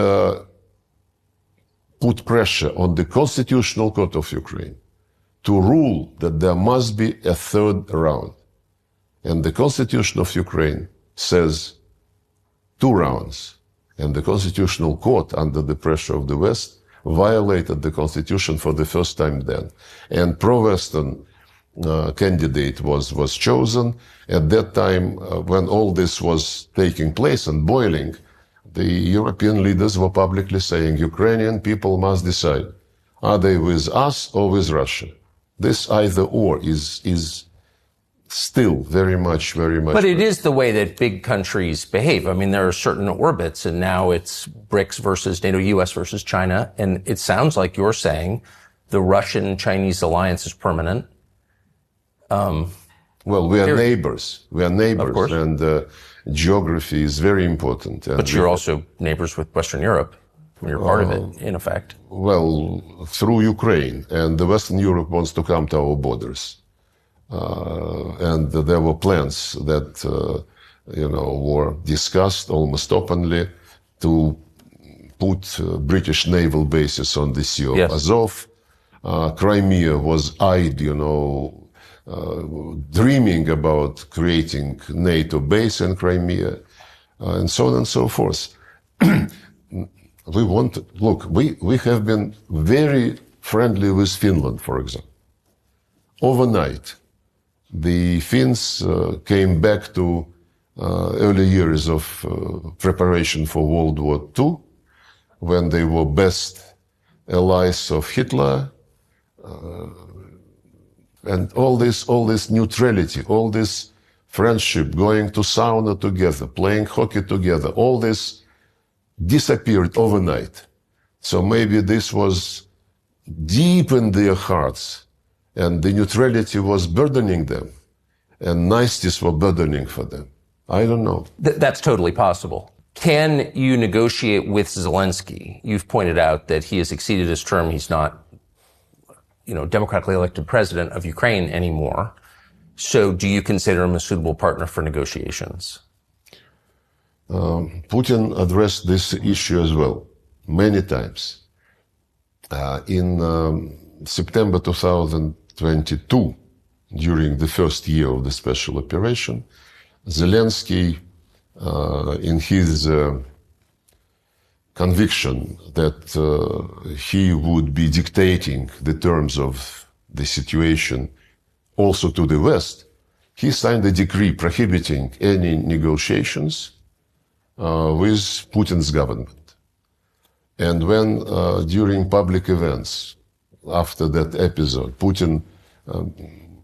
S2: put pressure on the Constitutional Court of Ukraine to rule that there must be a third round. And the Constitution of Ukraine says 2 rounds. And the Constitutional Court, under the pressure of the West, violated the Constitution for the first time then. And pro-Western candidate was chosen. At that time, when all this was taking place and boiling, the European leaders were publicly saying, Ukrainian people must decide, are they with us or with Russia? This either or is still very much.
S1: But it is the way that big countries behave. I mean, there are certain orbits, and now it's BRICS versus NATO, US versus China. And it sounds like you're saying the Russian-Chinese alliance is permanent.
S2: Well, we are neighbors. We are neighbors.
S1: Of course.
S2: And geography is very important. And
S1: but you're also neighbors with Western Europe. You're part of it, in effect.
S2: Well, through Ukraine. And the Western Europe wants to come to our borders. And there were plans that, were discussed almost openly to put British naval bases on the Sea of Azov. Crimea was eyed, dreaming about creating NATO base in Crimea, and so on and so forth. We have been very friendly with Finland, for example. Overnight, the Finns came back to early years of preparation for World War II, when they were best allies of Hitler, and all this neutrality, all this friendship, going to sauna together, playing hockey together, all this disappeared overnight. So maybe this was deep in their hearts, and the neutrality was burdening them, and niceties were burdening for them. I don't know.
S1: That's totally possible. Can you negotiate with Zelensky? You've pointed out that he has exceeded his term. He's not, democratically elected president of Ukraine anymore. So do you consider him a suitable partner for negotiations?
S2: Putin addressed this issue as well, many times. In September 2022, during the first year of the special operation, Zelensky, in his conviction that he would be dictating the terms of the situation also to the West, he signed a decree prohibiting any negotiations with Putin's government. And when during public events, after that episode, Putin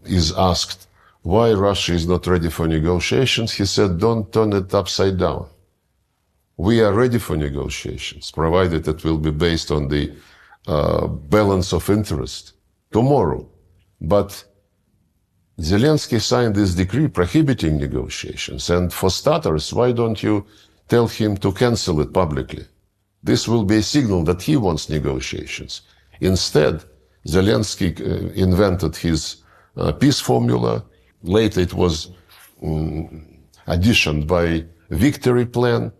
S2: is asked why Russia is not ready for negotiations, he said, don't turn it upside down. We are ready for negotiations, provided it will be based on the balance of interest tomorrow. But Zelensky signed this decree prohibiting negotiations. And for starters, why don't you tell him to cancel it publicly? This will be a signal that he wants negotiations. Instead, Zelensky invented his peace formula. Later it was additioned by victory plan.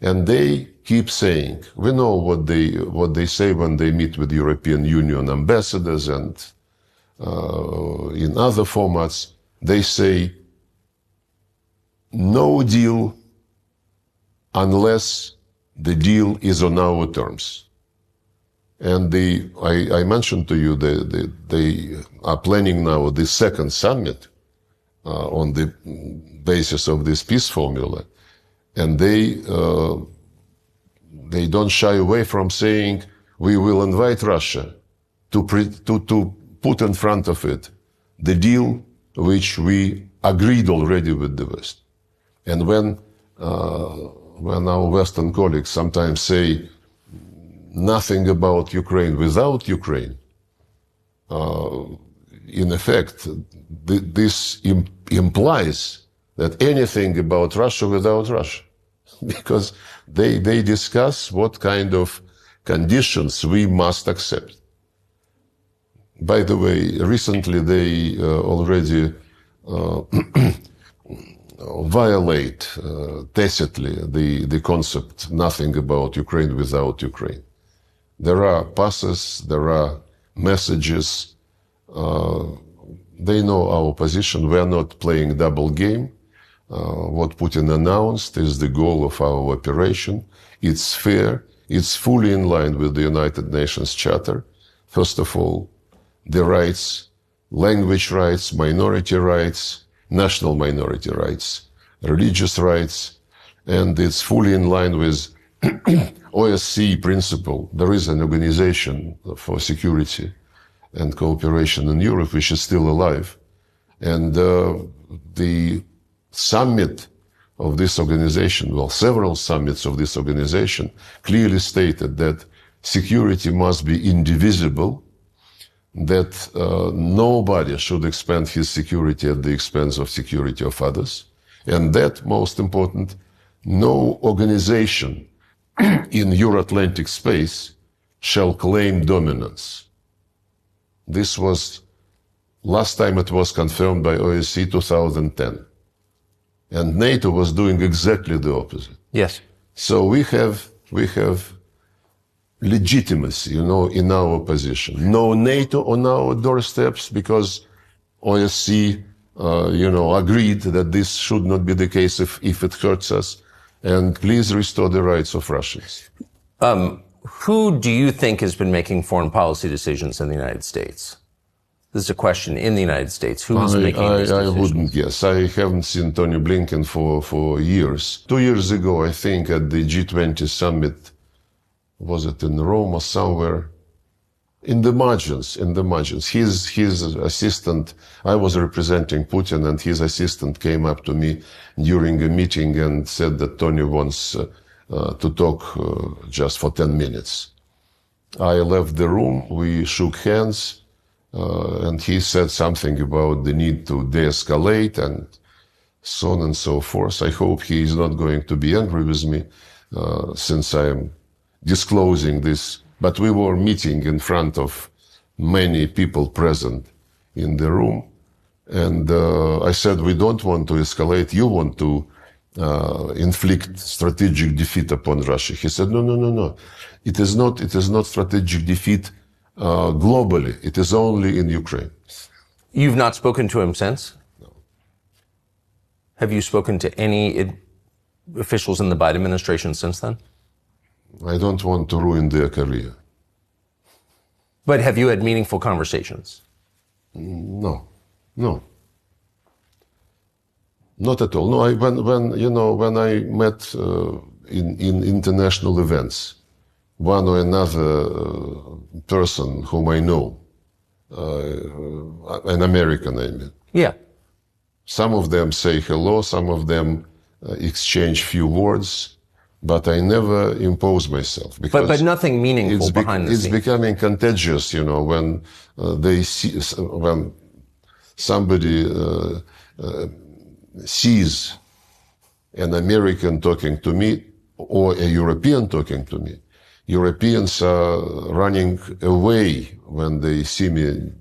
S2: And they keep saying, we know what they say when they meet with European Union ambassadors and in other formats. They say, no deal unless the deal is on our terms. And I mentioned to you they are planning now the second summit on the basis of this peace formula, and they don't shy away from saying we will invite Russia to put in front of it the deal which we agreed already with the West. And when our Western colleagues sometimes say nothing about Ukraine without Ukraine, in effect, this implies that anything about Russia without Russia, because they discuss what kind of conditions we must accept. By the way, recently they already violate tacitly the concept nothing about Ukraine without Ukraine. There are passes, there are messages. They know our position. We are not playing double game. What Putin announced is the goal of our operation. It's fair. It's fully in line with the United Nations Charter. First of all, the rights, language rights, minority rights, national minority rights, religious rights, and it's fully in line with OSCE principle. There is an organization for security and cooperation in Europe which is still alive. And the summit of this organization, well, several summits of this organization clearly stated that security must be indivisible, that nobody should expand his security at the expense of security of others, and that, most important, no organization in Euro-Atlantic space shall claim dominance. This was, last time it was confirmed by OSCE 2010. And NATO was doing exactly the opposite.
S1: Yes.
S2: So we have legitimacy, in our position. No NATO on our doorsteps because OSCE, agreed that this should not be the case if it hurts us. And please restore the rights of Russians.
S1: Who do you think has been making foreign policy decisions in the United States? This is a question in the United States. Who is making these decisions?
S2: I wouldn't guess. I haven't seen Tony Blinken for years. 2 years ago, I think, at the G20 summit, was it in Rome or somewhere? In the margins. His assistant, I was representing Putin, and his assistant came up to me during a meeting and said that Tony wants to talk just for 10 minutes. I left the room, we shook hands, and he said something about the need to de-escalate and so on and so forth. I hope he is not going to be angry with me since I am disclosing this. But we were meeting in front of many people present in the room. And I said, we don't want to escalate. You want to inflict strategic defeat upon Russia. He said, no. It is not strategic defeat globally. It is only in Ukraine.
S1: You've not spoken to him since?
S2: No.
S1: Have you spoken to any officials in the Biden administration since then?
S2: I don't want to ruin their career.
S1: But have you had meaningful conversations?
S2: No. Not at all. No, when I met in international events, one or another person whom I know, an American, I mean.
S1: Yeah.
S2: Some of them say hello, some of them exchange few words, but I never impose myself.
S1: But nothing meaningful behind the scenes.
S2: It's becoming contagious, when they see, when somebody sees an American talking to me or a European talking to me. Europeans are running away when they see me.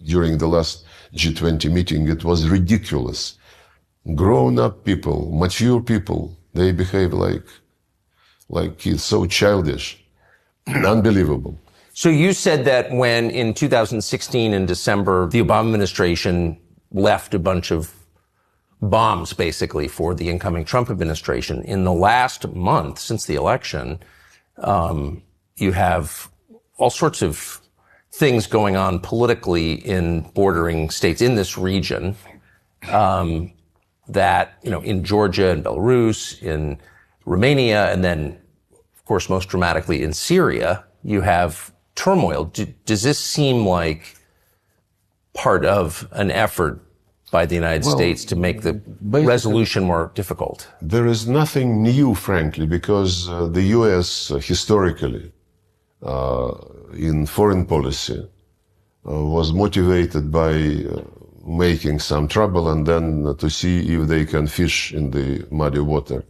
S2: During the last G20 meeting, it was ridiculous. Grown-up people, mature people, they behave like kids, so childish, unbelievable.
S1: So you said that when in 2016 in December, the Obama administration left a bunch of bombs, basically, for the incoming Trump administration. In the last month, since the election, you have all sorts of things going on politically in bordering states in this region, that, in Georgia and Belarus, in Romania, and then, of course, most dramatically in Syria, you have turmoil. Does this seem like part of an effort by the United States to make the resolution more difficult?
S2: There is nothing new, frankly, because the U.S. Historically, in foreign policy, was motivated by making some trouble and then to see if they can fish in the muddy water.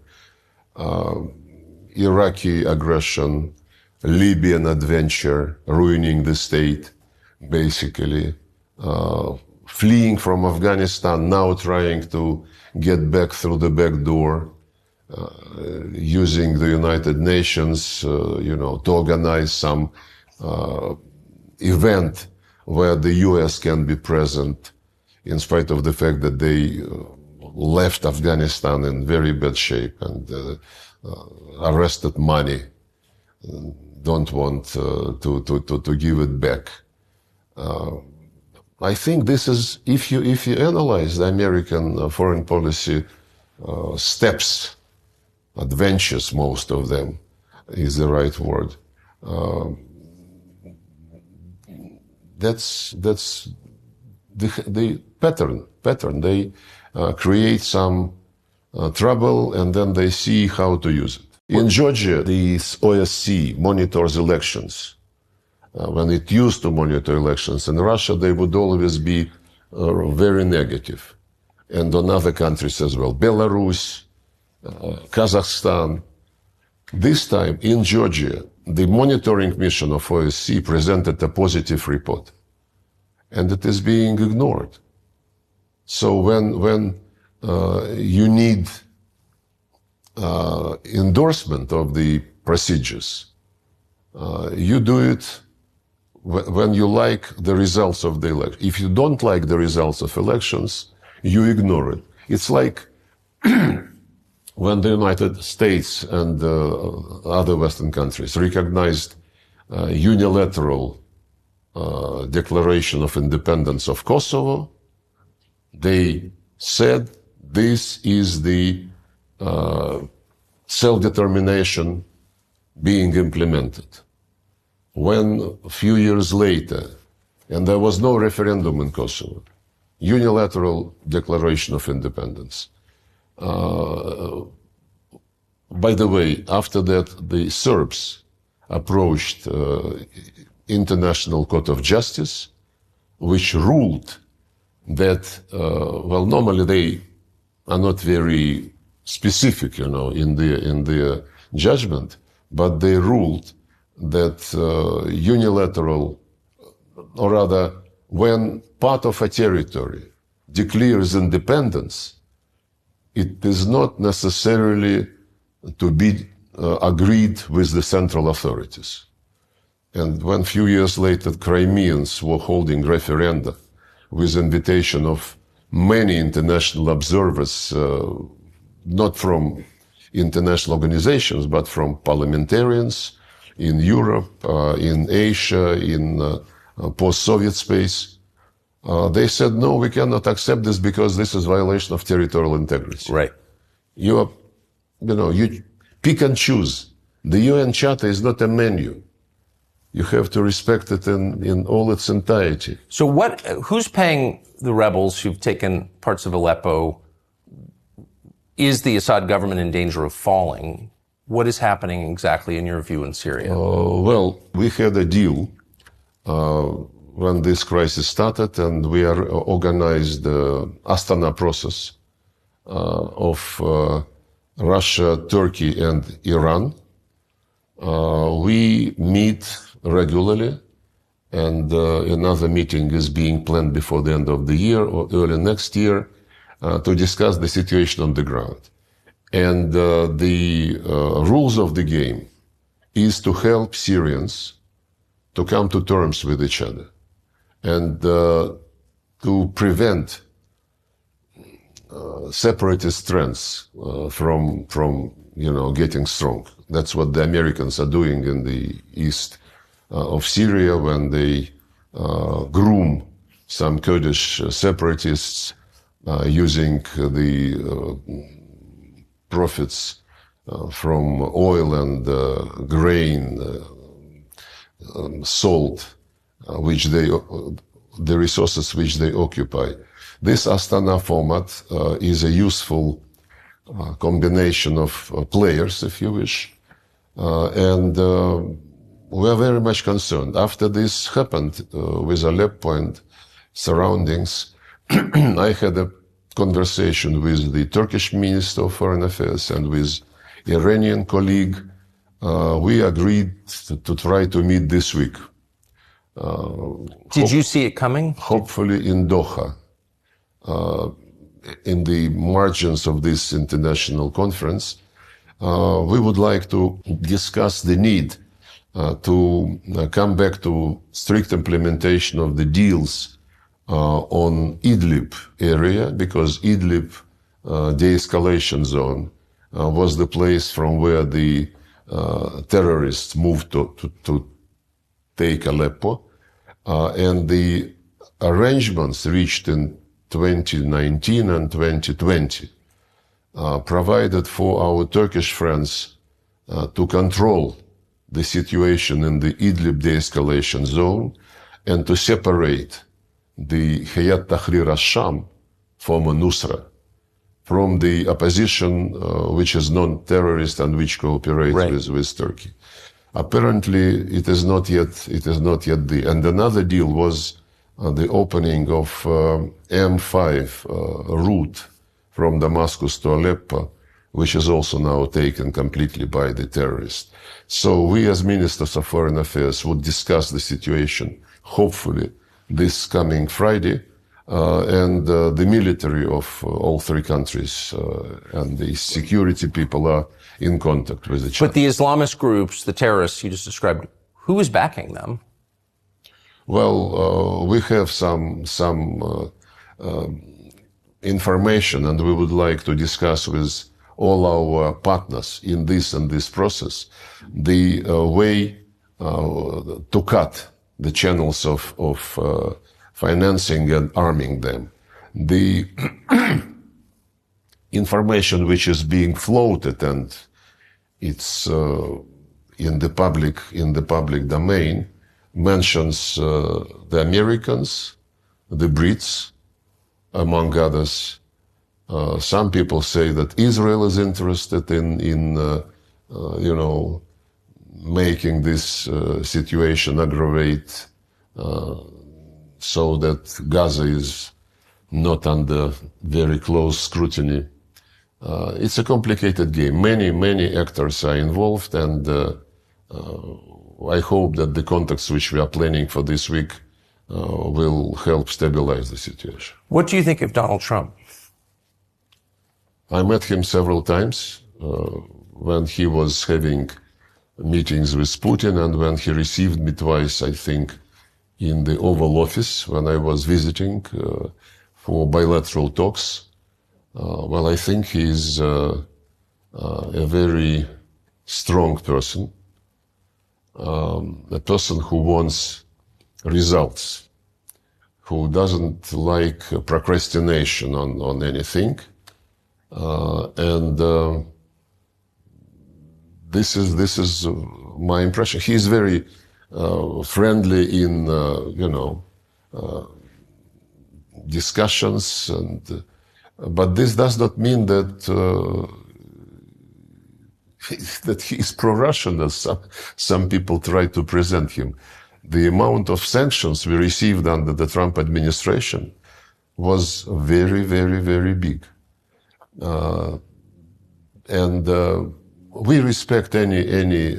S2: Iraqi aggression, Libyan adventure, ruining the state, basically. Fleeing from Afghanistan, now trying to get back through the back door, using the United Nations, to organize some event where the U.S. can be present, in spite of the fact that they left Afghanistan in very bad shape and arrested money, don't want to give it back. I think this is, if you analyze the American foreign policy steps, adventures, most of them is the right word. That's the pattern. They create some trouble and then they see how to use it. In Georgia, the OSCE monitors elections. When it used to monitor elections in Russia, they would always be very negative. And on other countries as well, Belarus, Kazakhstan. This time in Georgia, the monitoring mission of OSCE presented a positive report. And it is being ignored. So when you need endorsement of the procedures, you do it when you like the results of the election. If you don't like the results of elections, you ignore it. It's like when the United States and other Western countries recognized unilateral declaration of independence of Kosovo, they said this is the self-determination being implemented. When a few years later, and there was no referendum in Kosovo, unilateral declaration of independence. By the way, after that, the Serbs approached International Court of Justice, which ruled that, normally they are not very specific, in their judgment, but they ruled that unilateral, or rather, when part of a territory declares independence, it is not necessarily to be agreed with the central authorities. And when a few years later, Crimeans were holding referenda with invitation of many international observers, not from international organizations, but from parliamentarians in Europe, in Asia, in post-Soviet space, they said, no, we cannot accept this because this is violation of territorial integrity.
S1: Right.
S2: You pick and choose. The UN Charter is not a menu. You have to respect it in all its entirety.
S1: So who's paying the rebels who've taken parts of Aleppo? Is the Assad government in danger of falling? What is happening exactly, in your view, in Syria?
S2: We had a deal when this crisis started, and we are organized the Astana process of Russia, Turkey, and Iran. We meet regularly, and another meeting is being planned before the end of the year or early next year to discuss the situation on the ground. And the rules of the game is to help Syrians to come to terms with each other and to prevent separatist trends from getting strong. That's what the Americans are doing in the east of Syria when they groom some Kurdish separatists using the profits from oil and grain, salt, the resources which they occupy. This Astana format is a useful combination of players, if you wish, and we are very much concerned. After this happened with Aleppo and surroundings, I had a conversation with the Turkish Minister of Foreign Affairs and with Iranian colleague. We agreed to try to meet this week.
S1: Did you see it coming?
S2: Hopefully in Doha, in the margins of this international conference. We would like to discuss the need to come back to strict implementation of the deals on Idlib area, because Idlib de-escalation zone was the place from where the terrorists moved to take Aleppo. And the arrangements reached in 2019 and 2020 provided for our Turkish friends to control the situation in the Idlib de-escalation zone and to separate the Hayat Tahrir al-Sham, former Nusra, from the opposition which is non-terrorist and which cooperates with Turkey. Apparently, it is not yet the. And another deal was the opening of M5 route from Damascus to Aleppo, which is also now taken completely by the terrorists. So we as Ministers of Foreign Affairs would discuss the situation, hopefully, this coming Friday, and the military of all three countries and the security people are in contact with each other.
S1: But the Islamist groups, the terrorists you just described, who is backing them?
S2: Well, we have some information, and we would like to discuss with all our partners in this process the way to cut the channels of financing and arming them. The information which is being floated, and it's in the public domain, mentions the Americans, the Brits, among others. Some people say that Israel is interested in making this situation aggravate, so that Gaza is not under very close scrutiny. It's a complicated game. Many actors are involved, and I hope that the contacts which we are planning for this week will help stabilize the situation.
S1: What do you think of Donald Trump?
S2: I met him several times when he was having meetings with Putin, and when he received me twice, I think, in the Oval Office when I was visiting for bilateral talks. Well, I think he's a very strong person, a person who wants results, who doesn't like procrastination on anything. And this is my impression. He's very friendly in discussions, but this does not mean that that he is pro-Russian, as some people try to present him. The amount of sanctions we received under the Trump administration was very, very, very big. And we respect any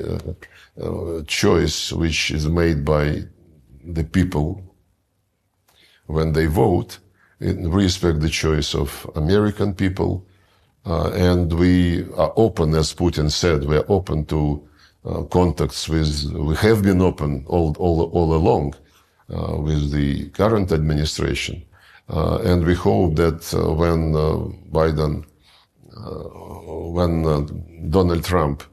S2: choice which is made by the people when they vote. We respect the choice of American people, and we are open, as Putin said, we are open to contacts with, we have been open all along with the current administration. And we hope that when Donald Trump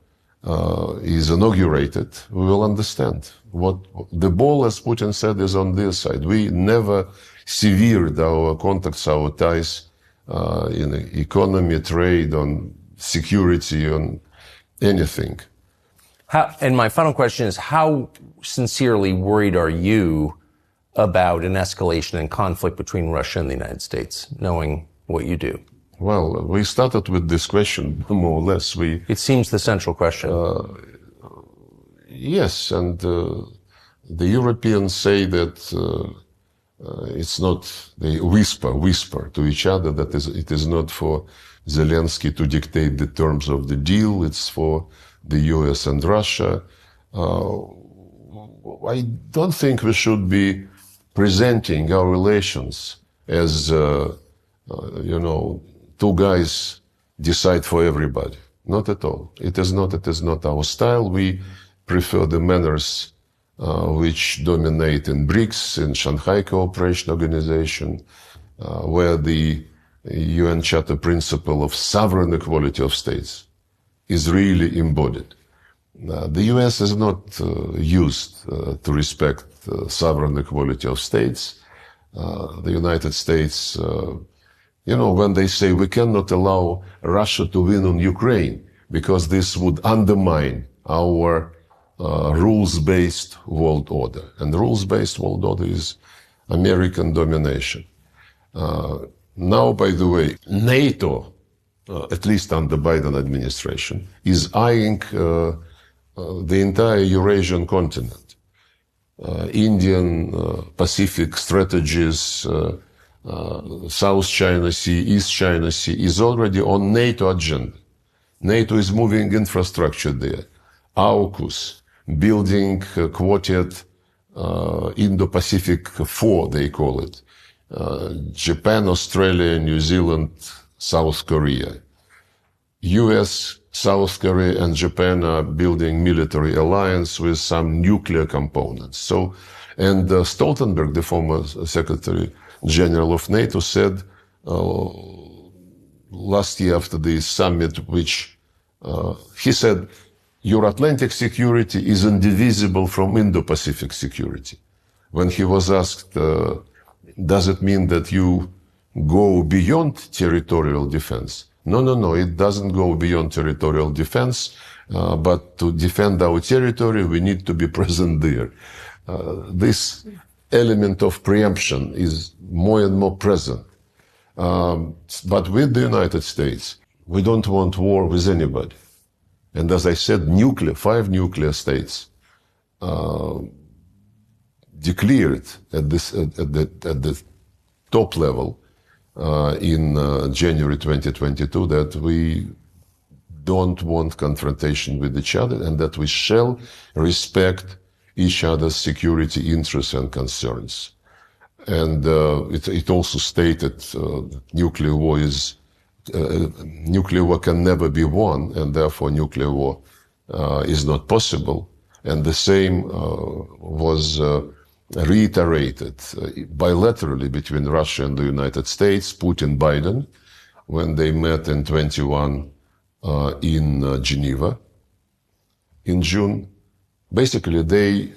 S2: is inaugurated, we will understand what the ball, as Putin said, is on their side. We never severed our contacts, our ties in economy, trade, on security, on anything.
S1: And my final question is, how sincerely worried are you about an escalation in conflict between Russia and the United States, knowing what you do?
S2: Well, we started with this question, more or less.
S1: It seems the central question.
S2: Yes, and the Europeans say that it's not, they whisper to each other that it is not for Zelensky to dictate the terms of the deal, it's for the US and Russia. I don't think we should be presenting our relations as, two guys decide for everybody. Not at all. It is not our style. We prefer the manners which dominate in BRICS, in Shanghai Cooperation Organization, where the UN Charter principle of sovereign equality of states is really embodied. The US is not used to respect sovereign equality of states. The United States, when they say we cannot allow Russia to win on Ukraine because this would undermine our rules-based world order. And the rules-based world order is American domination. Now, by the way, NATO, at least under Biden administration, is eyeing the entire Eurasian continent. Indian, Pacific strategies, South China Sea, East China Sea is already on NATO agenda. NATO is moving infrastructure there. AUKUS, building Quartet Indo-Pacific 4, they call it. Japan, Australia, New Zealand, South Korea. US, South Korea, and Japan are building military alliance with some nuclear components. And Stoltenberg, the former Secretary General of NATO, said last year after the summit, which he said, your Atlantic security is indivisible from Indo-Pacific security. When he was asked, does it mean that you go beyond territorial defense? No, it doesn't go beyond territorial defense, but to defend our territory, we need to be present there. This element of preemption is more and more present. But with the United States, we don't want war with anybody. And as I said, 5 nuclear states declared at the top level in January 2022 that we don't want confrontation with each other and that we shall respect each other's security interests and concerns. And it also stated nuclear war can never be won, and therefore nuclear war is not possible. And the same was reiterated bilaterally between Russia and the United States, Putin, Biden, when they met in 21 in Geneva in June. Basically, they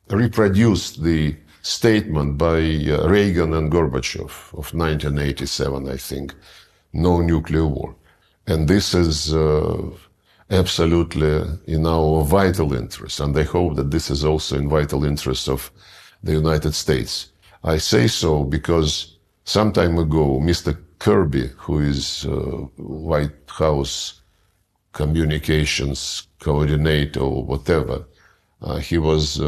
S2: reproduced the statement by Reagan and Gorbachev of 1987, I think, no nuclear war. And this is absolutely in our vital interest, and I hope that this is also in vital interest of the United States. I say so because some time ago, Mr. Kirby, who is White House communications coordinator or whatever, he was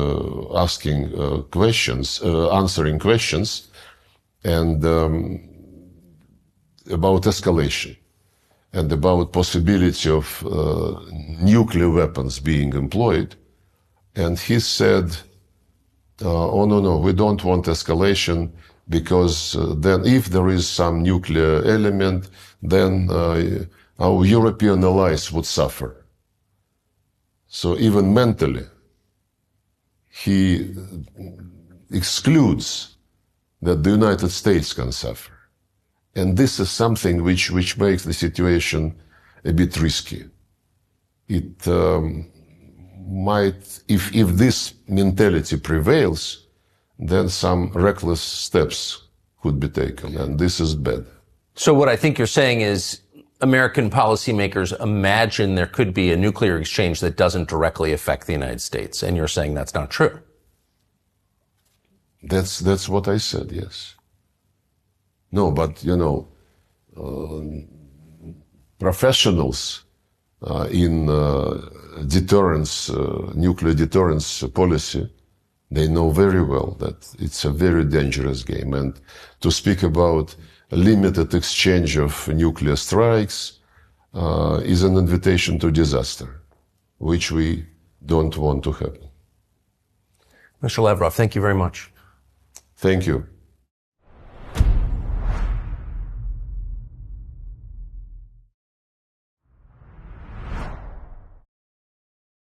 S2: asking questions, answering questions, and about escalation and about possibility of nuclear weapons being employed. And he said, oh, no, we don't want escalation because then if there is some nuclear element, then our European allies would suffer. So even mentally, he excludes that the United States can suffer. And this is something which makes the situation a bit risky. It might, if this mentality prevails, then some reckless steps could be taken, and this is bad.
S1: So what I think you're saying is American policymakers imagine there could be a nuclear exchange that doesn't directly affect the United States, and you're saying that's not true.
S2: That's what I said, yes. No, but, professionals in deterrence, nuclear deterrence policy, they know very well that it's a very dangerous game. And to speak about a limited exchange of nuclear strikes is an invitation to disaster, which we don't want to happen.
S1: Mr. Lavrov, thank you very much.
S2: Thank you.